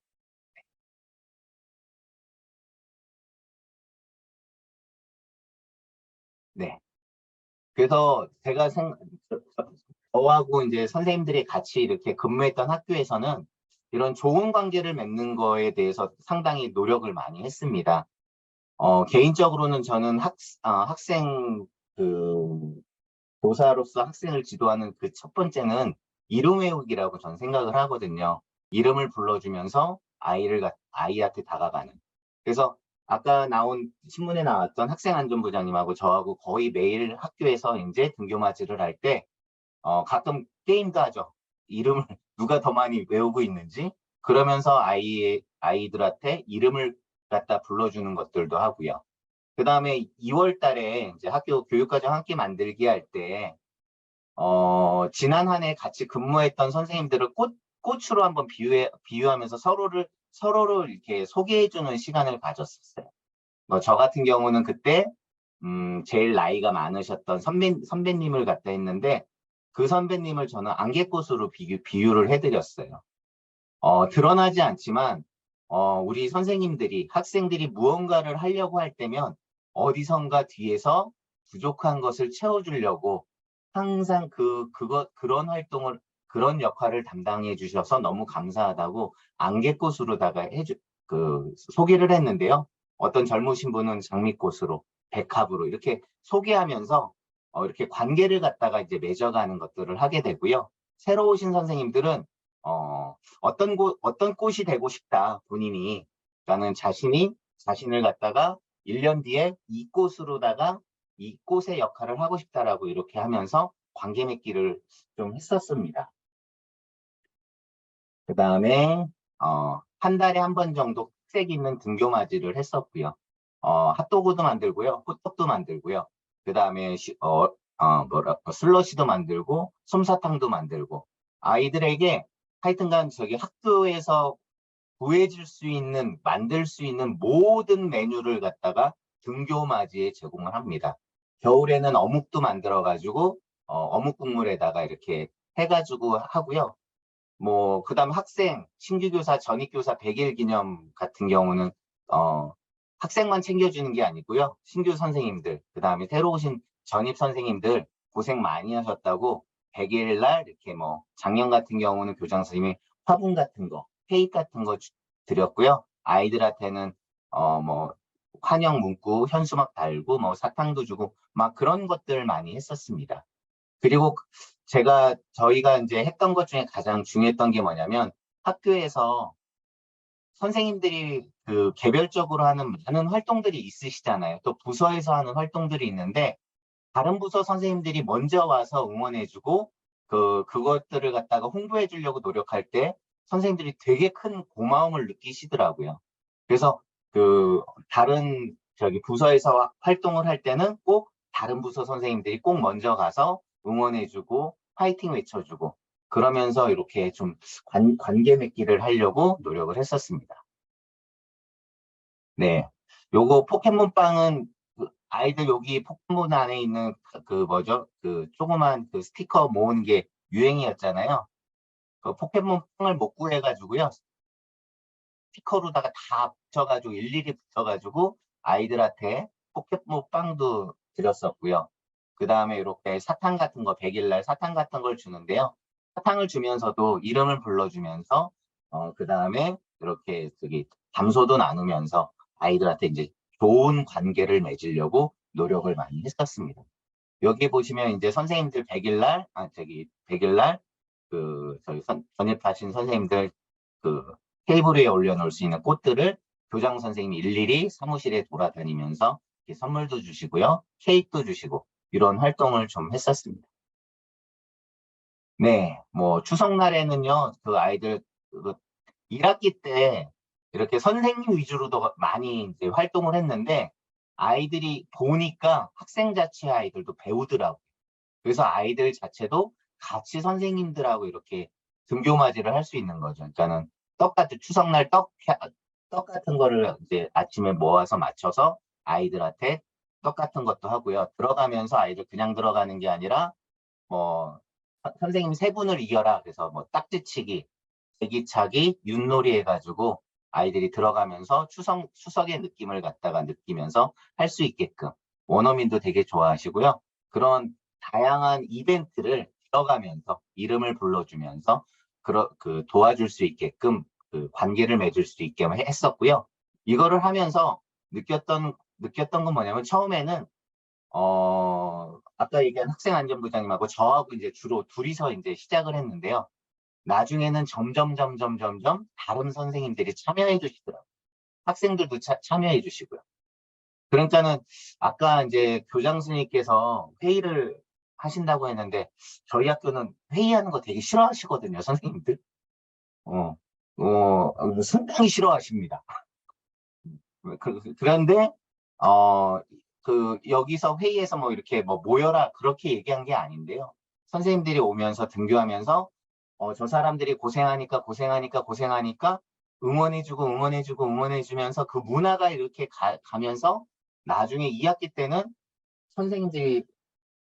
네. 그래서 제가 저하고 이제 선생님들이 같이 이렇게 근무했던 학교에서는 이런 좋은 관계를 맺는 거에 대해서 상당히 노력을 많이 했습니다. 개인적으로는 저는 학생 교사로서 학생을 지도하는 그 첫 번째는 이름 외우기라고 저는 생각을 하거든요. 이름을 불러주면서 아이한테 다가가는. 그래서 아까 신문에 나왔던 학생안전부장님하고 저하고 거의 매일 학교에서 이제 등교맞이를 할 때, 가끔 게임도 하죠. 이름을 누가 더 많이 외우고 있는지. 그러면서 아이들한테 이름을 갖다 불러주는 것들도 하고요. 그 다음에 2월 달에 이제 학교 교육과정 함께 만들기 할 때, 지난 한 해 같이 근무했던 선생님들을 꽃으로 한번 비유하면서 서로를 이렇게 소개해주는 시간을 가졌었어요. 저 같은 경우는 그때, 제일 나이가 많으셨던 선배님을 갖다 했는데, 그 선배님을 저는 안개꽃으로 비유를 해드렸어요. 드러나지 않지만, 우리 선생님들이, 학생들이 무언가를 하려고 할 때면, 어디선가 뒤에서 부족한 것을 채워주려고 항상 그런 역할을 담당해 주셔서 너무 감사하다고 안개꽃으로다가 소개를 했는데요. 어떤 젊으신 분은 장미꽃으로, 백합으로 이렇게 소개하면서 이렇게 관계를 갖다가 이제 맺어가는 것들을 하게 되고요. 새로 오신 선생님들은 어떤 꽃이 되고 싶다, 본인이. 라는 자신을 갖다가 1년 뒤에 이 꽃의 역할을 하고 싶다라고 이렇게 하면서 관계 맺기를 좀 했었습니다. 그 다음에, 한 달에 한 번 정도 특색 있는 등교맞이를 했었고요. 핫도그도 만들고요. 호떡도 만들고요. 그 다음에, 슬러시도 만들고, 솜사탕도 만들고, 아이들에게 하여튼간 학교에서 만들 수 있는 모든 메뉴를 갖다가 등교맞이에 제공을 합니다. 겨울에는 어묵도 만들어가지고, 어묵 국물에다가 이렇게 해가지고 하고요. 그 다음 신규교사, 전입교사 100일 기념 같은 경우는, 학생만 챙겨주는 게 아니고요. 신규 선생님들, 그 다음에 새로 오신 전입 선생님들 고생 많이 하셨다고 100일 날 이렇게 작년 같은 경우는 교장 선생님이 화분 같은 거, 케이크 같은 거 드렸고요. 아이들한테는, 환영 문구, 현수막 달고, 사탕도 주고, 막 그런 것들 많이 했었습니다. 그리고 저희가 이제 했던 것 중에 가장 중요했던 게 뭐냐면, 학교에서 선생님들이 개별적으로 하는 많은 활동들이 있으시잖아요. 또 부서에서 하는 활동들이 있는데, 다른 부서 선생님들이 먼저 와서 응원해주고, 그것들을 갖다가 홍보해 주려고 노력할 때, 선생님들이 되게 큰 고마움을 느끼시더라고요. 그래서 다른 부서에서 활동을 할 때는 꼭 다른 부서 선생님들이 꼭 먼저 가서 응원해주고 파이팅 외쳐주고 그러면서 이렇게 좀 관계 맺기를 하려고 노력을 했었습니다. 네, 요거 포켓몬빵은 아이들 여기 포켓몬 안에 있는 조그만 스티커 모으는 게 유행이었잖아요. 포켓몬빵을 못 구해가지고요. 스티커로다가 다 붙여가지고 일일이 붙여가지고 아이들한테 포켓몬 빵도 드렸었고요. 그 다음에 이렇게 사탕 같은 거 100일 날 사탕 같은 걸 주는데요. 사탕을 주면서도 이름을 불러주면서 그 다음에 이렇게 담소도 나누면서 아이들한테 이제 좋은 관계를 맺으려고 노력을 많이 했었습니다. 여기 보시면 이제 선생님들 100일 날 100일 날 전입하신 선생님들 테이블 위에 올려놓을 수 있는 꽃들을 교장 선생님이 일일이 사무실에 돌아다니면서 이렇게 선물도 주시고요. 케이크도 주시고 이런 활동을 좀 했었습니다. 네, 뭐 추석날에는요, 그 아이들 그 1학기 때 이렇게 선생님 위주로도 많이 이제 활동을 했는데 아이들이 보니까 학생 자체 아이들도 배우더라고요. 그래서 아이들 자체도 같이 선생님들하고 이렇게 등교맞이를 할 수 있는 거죠. 그러니까는 추석날 떡 같은 거를 이제 아침에 모아서 맞춰서 아이들한테 떡 같은 것도 하고요. 들어가면서 아이들 그냥 들어가는 게 아니라 뭐 선생님 세 분을 이겨라. 그래서 뭐 딱지치기, 제기차기, 윷놀이 해가지고 아이들이 들어가면서 추석의 느낌을 갖다가 느끼면서 할 수 있게끔 원어민도 되게 좋아하시고요. 그런 다양한 이벤트를 들어가면서 이름을 불러주면서 도와줄 수 있게끔 그 관계를 맺을 수 있게 했었고요. 이거를 하면서 느꼈던 건 뭐냐면 처음에는 아까 얘기한 학생안전부장님하고 저하고 이제 주로 둘이서 이제 시작을 했는데요. 나중에는 점점 다른 선생님들이 참여해 주시더라고요. 학생들도 참여해 주시고요. 그러니까는 아까 이제 교장 선생님께서 회의를 하신다고 했는데 저희 학교는 회의하는 거 되게 싫어하시거든요, 선생님들. 상당히 싫어하십니다. 그런데 여기서 회의에서 뭐 이렇게 뭐 모여라 그렇게 얘기한 게 아닌데요. 선생님들이 오면서 등교하면서 저 사람들이 고생하니까 응원해주면서 그 문화가 이렇게 가면서 나중에 2학기 때는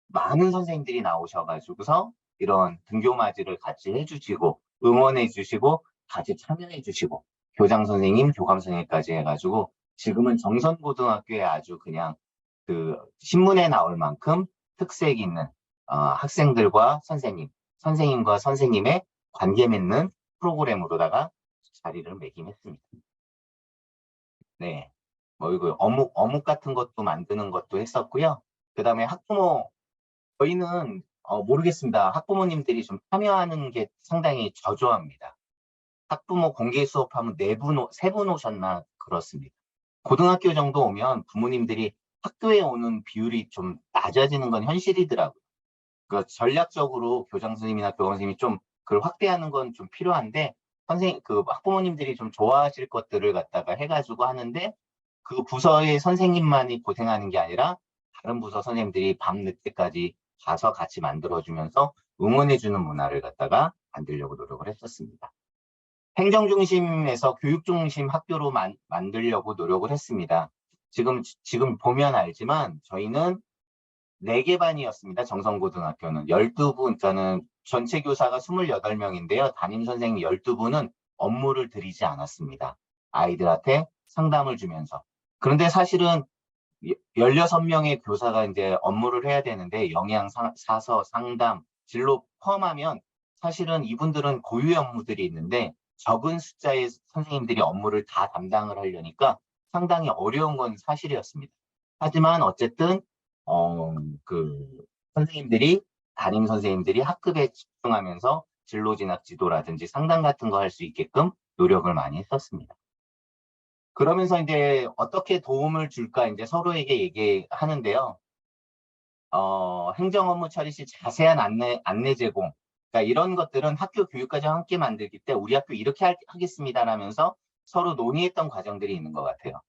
많은 선생님들이 나오셔가지고서 이런 등교맞이를 같이 해주시고 응원해주시고 같이 참여해주시고 교장 선생님, 교감 선생님까지 해가지고 지금은 정선고등학교에 아주 그냥 그 신문에 나올 만큼 특색 있는 학생들과 선생님과 선생님의 관계 맺는 프로그램으로다가 자리를 매김했습니다. 네, 뭐 이거 어묵 같은 것도 만드는 것도 했었고요. 그 다음에 저희는 모르겠습니다. 학부모님들이 좀 참여하는 게 상당히 저조합니다. 학부모 공개 수업하면 세 분 오셨나 그렇습니다. 고등학교 정도 오면 부모님들이 학교에 오는 비율이 좀 낮아지는 건 현실이더라고요. 그 전략적으로 교장 선생님이나 교감 선생님이 좀 그걸 확대하는 건 좀 필요한데 학부모님들이 좀 좋아하실 것들을 갖다가 해가지고 하는데 그 부서의 선생님만이 고생하는 게 아니라 다른 부서 선생님들이 밤늦게까지 가서 같이 만들어주면서 응원해주는 문화를 갖다가 만들려고 노력을 했었습니다. 행정중심에서 교육중심 학교로 만들려고 노력을 했습니다. 지금 보면 알지만 저희는 4개 반이었습니다. 정성고등학교는 12분, 그러니까는 전체 교사가 28명인데요. 담임선생님 12분은 업무를 들이지 않았습니다. 아이들한테 상담을 주면서. 그런데 사실은 16명의 교사가 이제 업무를 해야 되는데 영양, 사서, 상담, 진로 포함하면 사실은 이분들은 고유의 업무들이 있는데 적은 숫자의 선생님들이 업무를 다 담당을 하려니까 상당히 어려운 건 사실이었습니다. 하지만 어쨌든 담임 선생님들이 학급에 집중하면서 진로 진학 지도라든지 상담 같은 거 할 수 있게끔 노력을 많이 했었습니다. 그러면서 이제 어떻게 도움을 줄까 이제 서로에게 얘기하는데요. 행정 업무 처리 시 자세한 안내 제공. 그러니까 이런 것들은 학교 교육과정 함께 만들기 때 우리 학교 이렇게 하겠습니다라면서 서로 논의했던 과정들이 있는 것 같아요.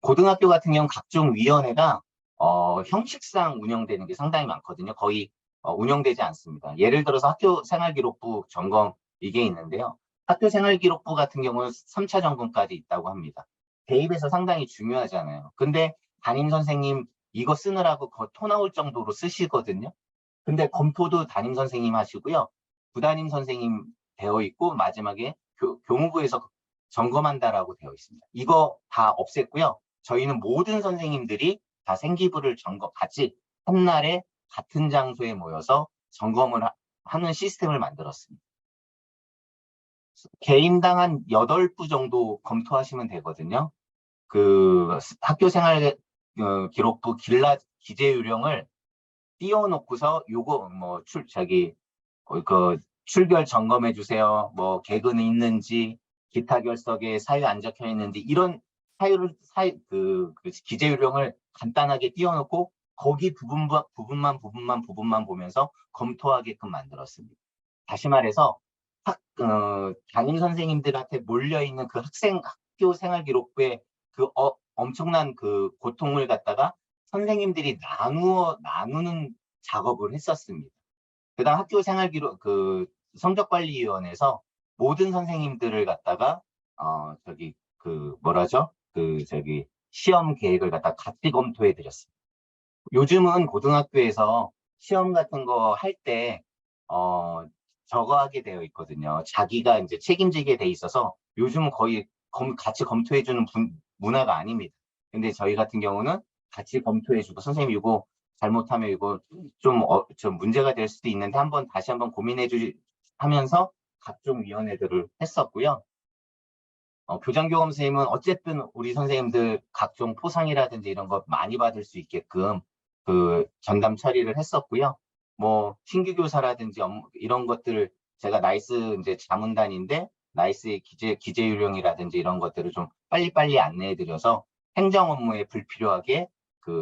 고등학교 같은 경우는 각종 위원회가 형식상 운영되는 게 상당히 많거든요. 거의 운영되지 않습니다. 예를 들어서 학교 생활기록부 점검 이게 있는데요. 학교 생활기록부 같은 경우는 3차 점검까지 있다고 합니다. 대입에서 상당히 중요하잖아요. 근데 담임 선생님 이거 쓰느라고 토 나올 정도로 쓰시거든요. 근데 검토도 담임 선생님 하시고요. 부담임 선생님 되어 있고 마지막에 교무부에서 점검한다라고 되어 있습니다. 이거 다 없앴고요. 저희는 모든 선생님들이 다 생기부를 같이 한날에 같은 장소에 모여서 점검을 하는 시스템을 만들었습니다. 개인당 한 8부 정도 검토하시면 되거든요. 그 학교 생활 기록부 기재 요령을 띄워놓고서 요거 뭐 출결 점검해 주세요. 뭐 개근이 있는지 기타 결석에 사유 안 적혀 있는지 이런 기재 요령을 간단하게 띄워놓고 거기 부분만 보면서 검토하게끔 만들었습니다. 다시 말해서 담임 선생님들한테 몰려있는 그 학교 생활 기록부에 엄청난 그 고통을 갖다가 선생님들이 나누는 작업을 했었습니다. 그다음 학교 생활 기록 성적관리위원회에서 모든 선생님들을 갖다가 시험 계획을 갖다가 같이 검토해 드렸습니다. 요즘은 고등학교에서 시험 같은 거 할 때 저거 하게 되어 있거든요. 자기가 이제 책임지게 돼 있어서 요즘은 거의 같이 검토해 주는 문화가 아닙니다. 근데 저희 같은 경우는 같이 검토해 주고 선생님 이거 잘못하면 이거 좀 문제가 될 수도 있는데 다시 한번 고민해 하면서 각종 위원회들을 했었고요. 교장교감 선생님은 어쨌든 우리 선생님들 각종 포상이라든지 이런 거 많이 받을 수 있게끔 그 전담 처리를 했었고요. 뭐 신규 교사라든지 이런 것들을 제가 나이스 이제 자문단인데 나이스의 기재 요령이라든지 이런 것들을 좀 빨리빨리 안내해 드려서 행정 업무에 불필요하게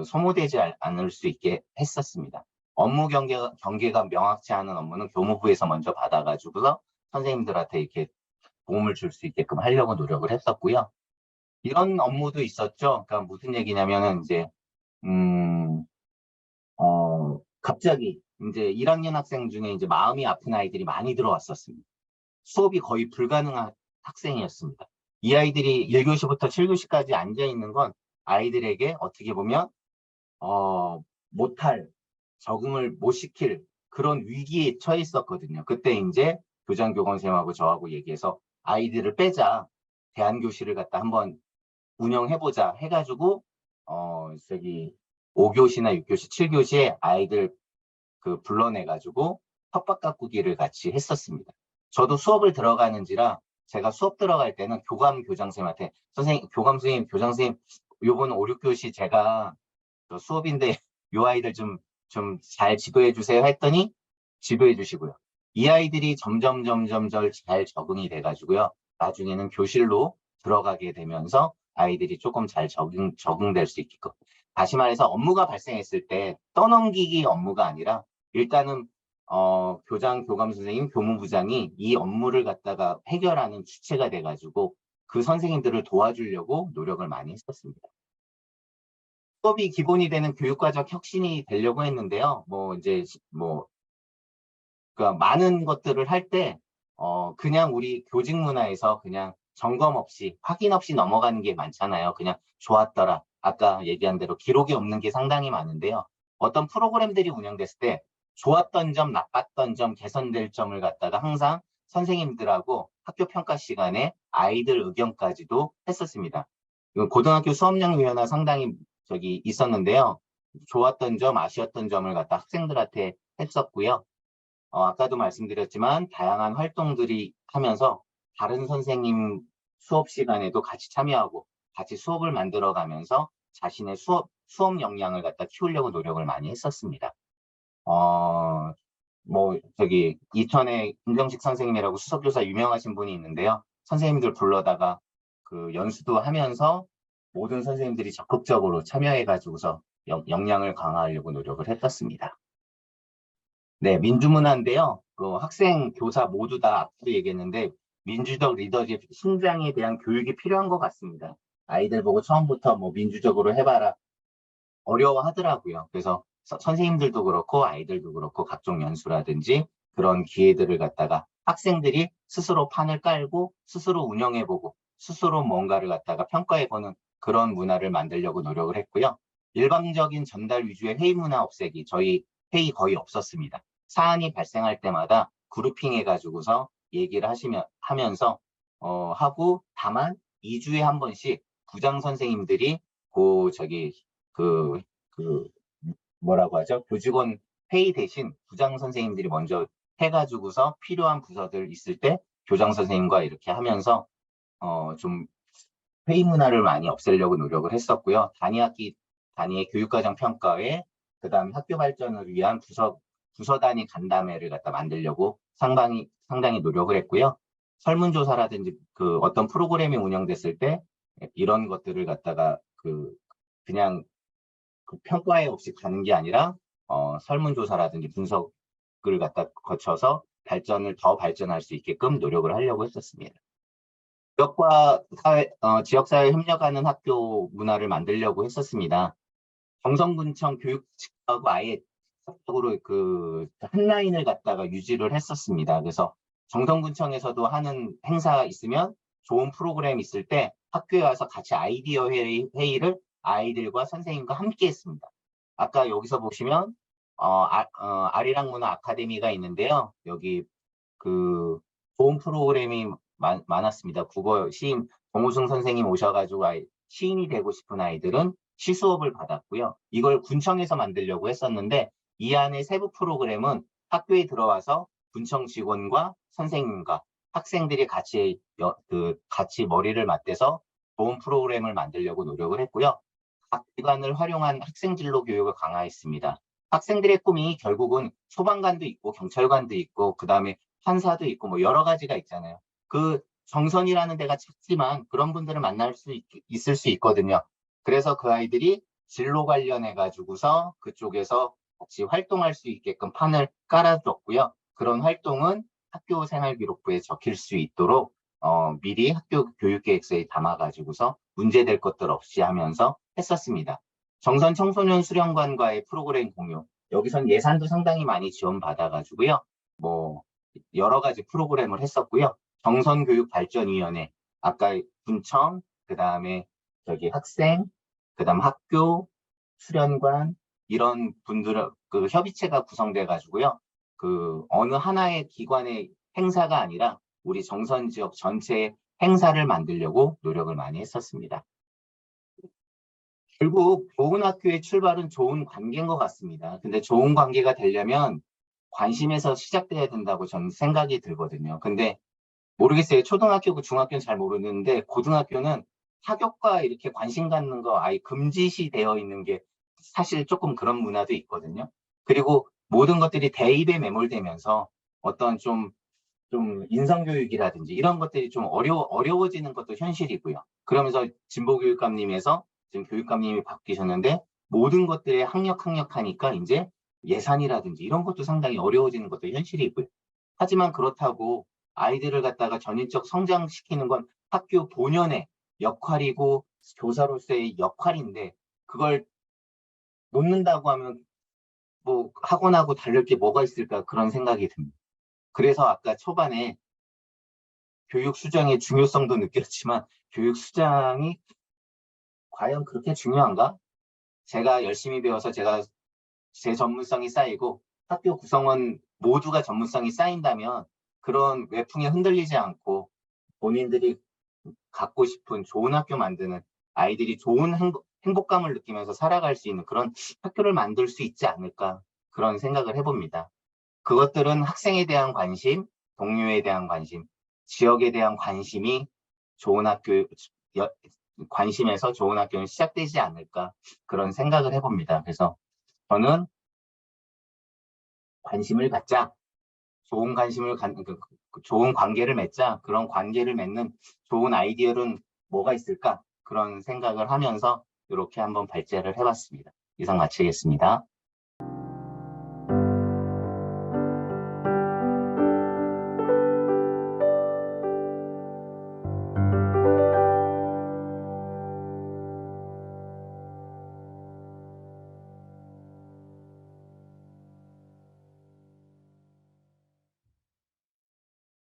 소모되지 않을 수 있게 했었습니다. 업무 경계가 명확치 않은 업무는 교무부에서 먼저 받아가지고서 선생님들한테 이렇게 도움을 줄 수 있게끔 하려고 노력을 했었고요. 이런 업무도 있었죠. 그러니까 무슨 얘기냐면은 이제 갑자기 이제 1학년 학생 중에 이제 마음이 아픈 아이들이 많이 들어왔었습니다. 수업이 거의 불가능한 학생이었습니다. 이 아이들이 1교시부터 7교시까지 앉아 있는 건 아이들에게 어떻게 보면 적응을 못 시킬 그런 위기에 처해 있었거든요. 그때 이제 교장교감 선생님하고 저하고 얘기해서 아이들을 빼자. 대안교실을 갖다 한번 운영해보자 해가지고 5교시나 6교시, 7교시에 아이들 불러내가지고 협박 가꾸기를 같이 했었습니다. 저도 수업을 들어가는지라 제가 수업 들어갈 때는 교감 교장 선생님한테 교감 선생님, 교장 선생님 요번 5, 6교시 제가 수업인데 요 아이들 좀 잘 지도해 주세요 했더니 지도해 주시고요. 이 아이들이 점점 잘 적응이 돼가지고요. 나중에는 교실로 들어가게 되면서 아이들이 조금 잘 적응될 수 있게끔. 다시 말해서 업무가 발생했을 때 떠넘기기 업무가 아니라 일단은 교감 선생님, 교무부장이 이 업무를 갖다가 해결하는 주체가 돼가지고 그 선생님들을 도와주려고 노력을 많이 했었습니다. 수업이 기본이 되는 교육과적 혁신이 되려고 했는데요. 그러니까 많은 것들을 할 때 그냥 우리 교직 문화에서 그냥 점검 없이 확인 없이 넘어가는 게 많잖아요. 그냥 좋았더라. 아까 얘기한 대로 기록이 없는 게 상당히 많은데요. 어떤 프로그램들이 운영됐을 때 좋았던 점, 나빴던 점, 개선될 점을 갖다가 항상 선생님들하고 학교 평가 시간에 아이들 의견까지도 했었습니다. 고등학교 수업령위원회 상당히 있었는데요. 좋았던 점, 아쉬웠던 점을 갖다 학생들한테 했었고요. 아까도 말씀드렸지만 다양한 활동들이 하면서 다른 선생님 수업 시간에도 같이 참여하고 같이 수업을 만들어가면서 자신의 수업 역량을 갖다 키우려고 노력을 많이 했었습니다. 이천에 김정식 선생님이라고 수석교사 유명하신 분이 있는데요. 선생님들 불러다가 연수도 하면서 모든 선생님들이 적극적으로 참여해가지고서 역량을 강화하려고 노력을 했었습니다. 네, 민주문화인데요. 학생, 교사 모두 다 앞서 얘기했는데 민주적 리더십, 신장에 대한 교육이 필요한 것 같습니다. 아이들 보고 처음부터 민주적으로 해봐라 어려워하더라고요. 그래서 선생님들도 그렇고 아이들도 그렇고 각종 연수라든지 그런 기회들을 갖다가 학생들이 스스로 판을 깔고 스스로 운영해보고 스스로 뭔가를 갖다가 평가해보는 그런 문화를 만들려고 노력을 했고요. 일방적인 전달 위주의 회의 문화 없애기, 저희 회의 거의 없었습니다. 사안이 발생할 때마다 그룹핑 해가지고서 얘기를 하면서 하고 다만 2주에 한 번씩 부장 선생님들이 교직원 회의 대신 부장 선생님들이 먼저 해가지고서 필요한 부서들 있을 때 교장 선생님과 이렇게 하면서 좀 회의 문화를 많이 없애려고 노력을 했었고요. 단위의 교육과정 평가회, 그다음 학교 발전을 위한 부서 단위 간담회를 갖다 만들려고 상당히 노력을 했고요. 설문조사라든지 어떤 프로그램이 운영됐을 때 이런 것들을 갖다가 그냥 평가에 없이 가는 게 아니라 설문조사라든지 분석을 갖다 거쳐서 더 발전할 수 있게끔 노력을 하려고 했었습니다. 지역사회에 협력하는 학교 문화를 만들려고 했었습니다. 정성군청 교육청하고 아예 적극적으로 한 라인을 갖다가 유지를 했었습니다. 그래서 정성군청에서도 하는 행사 있으면 좋은 프로그램 있을 때 학교에 와서 같이 아이디어 회의를 아이들과 선생님과 함께 했습니다. 아까 여기서 보시면 아리랑 문화 아카데미가 있는데요. 여기 좋은 프로그램이 많았습니다. 국어 시인 정우승 선생님 오셔가지고 시인이 되고 싶은 아이들은 시수업을 받았고요. 이걸 군청에서 만들려고 했었는데 이 안에 세부 프로그램은 학교에 들어와서 군청 직원과 선생님과 학생들이 같이 머리를 맞대서 좋은 프로그램을 만들려고 노력을 했고요. 각 기관을 활용한 학생 진로 교육을 강화했습니다. 학생들의 꿈이 결국은 소방관도 있고 경찰관도 있고 그다음에 판사도 있고 뭐 여러 가지가 있잖아요. 정선이라는 데가 작지만 그런 분들을 만날 수 있을 수 있거든요. 그래서 그 아이들이 진로 관련해 가지고서 그쪽에서 같이 활동할 수 있게끔 판을 깔아줬고요. 그런 활동은 학교 생활기록부에 적힐 수 있도록 미리 학교 교육계획서에 담아가지고서 문제될 것들 없이 하면서 했었습니다. 정선 청소년 수련관과의 프로그램 공유, 여기선 예산도 상당히 많이 지원받아가지고요. 뭐 여러 가지 프로그램을 했었고요. 정선교육발전위원회, 아까 군청, 그 다음에 학생, 그 다음 학교, 수련관 이런 분들 협의체가 구성돼 가지고요. 어느 하나의 기관의 행사가 아니라 우리 정선 지역 전체의 행사를 만들려고 노력을 많이 했었습니다. 결국 좋은 학교의 출발은 좋은 관계인 것 같습니다. 근데 좋은 관계가 되려면 관심에서 시작돼야 된다고 저는 생각이 들거든요. 근데 모르겠어요. 초등학교고 중학교는 잘 모르는데 고등학교는 사교과 이렇게 관심 갖는 거 아예 금지시 되어 있는 게 사실 조금 그런 문화도 있거든요. 그리고 모든 것들이 대입에 매몰되면서 어떤 좀 인성교육이라든지 이런 것들이 좀 어려워지는 것도 현실이고요. 그러면서 진보교육감님에서 지금 교육감님이 바뀌셨는데 모든 것들에 학력하니까 이제 예산이라든지 이런 것도 상당히 어려워지는 것도 현실이고요. 하지만 그렇다고 아이들을 갖다가 전인적 성장시키는 건 학교 본연의 역할이고 교사로서의 역할인데 그걸 놓는다고 하면 뭐 학원하고 다를 게 뭐가 있을까 그런 생각이 듭니다. 그래서 아까 초반에 교육 수장의 중요성도 느꼈지만 교육 수장이 과연 그렇게 중요한가? 제가 열심히 배워서 제 전문성이 쌓이고 학교 구성원 모두가 전문성이 쌓인다면 그런 외풍에 흔들리지 않고 본인들이 갖고 싶은 좋은 학교 만드는 아이들이 좋은 행복감을 느끼면서 살아갈 수 있는 그런 학교를 만들 수 있지 않을까 그런 생각을 해봅니다. 그것들은 학생에 대한 관심, 동료에 대한 관심, 지역에 대한 관심이 관심에서 좋은 학교는 시작되지 않을까 그런 생각을 해봅니다. 그래서 저는 관심을 갖자, 좋은 관계를 맺자, 그런 관계를 맺는 좋은 아이디어는 뭐가 있을까 그런 생각을 하면서 이렇게 한번 발제를 해봤습니다. 이상 마치겠습니다.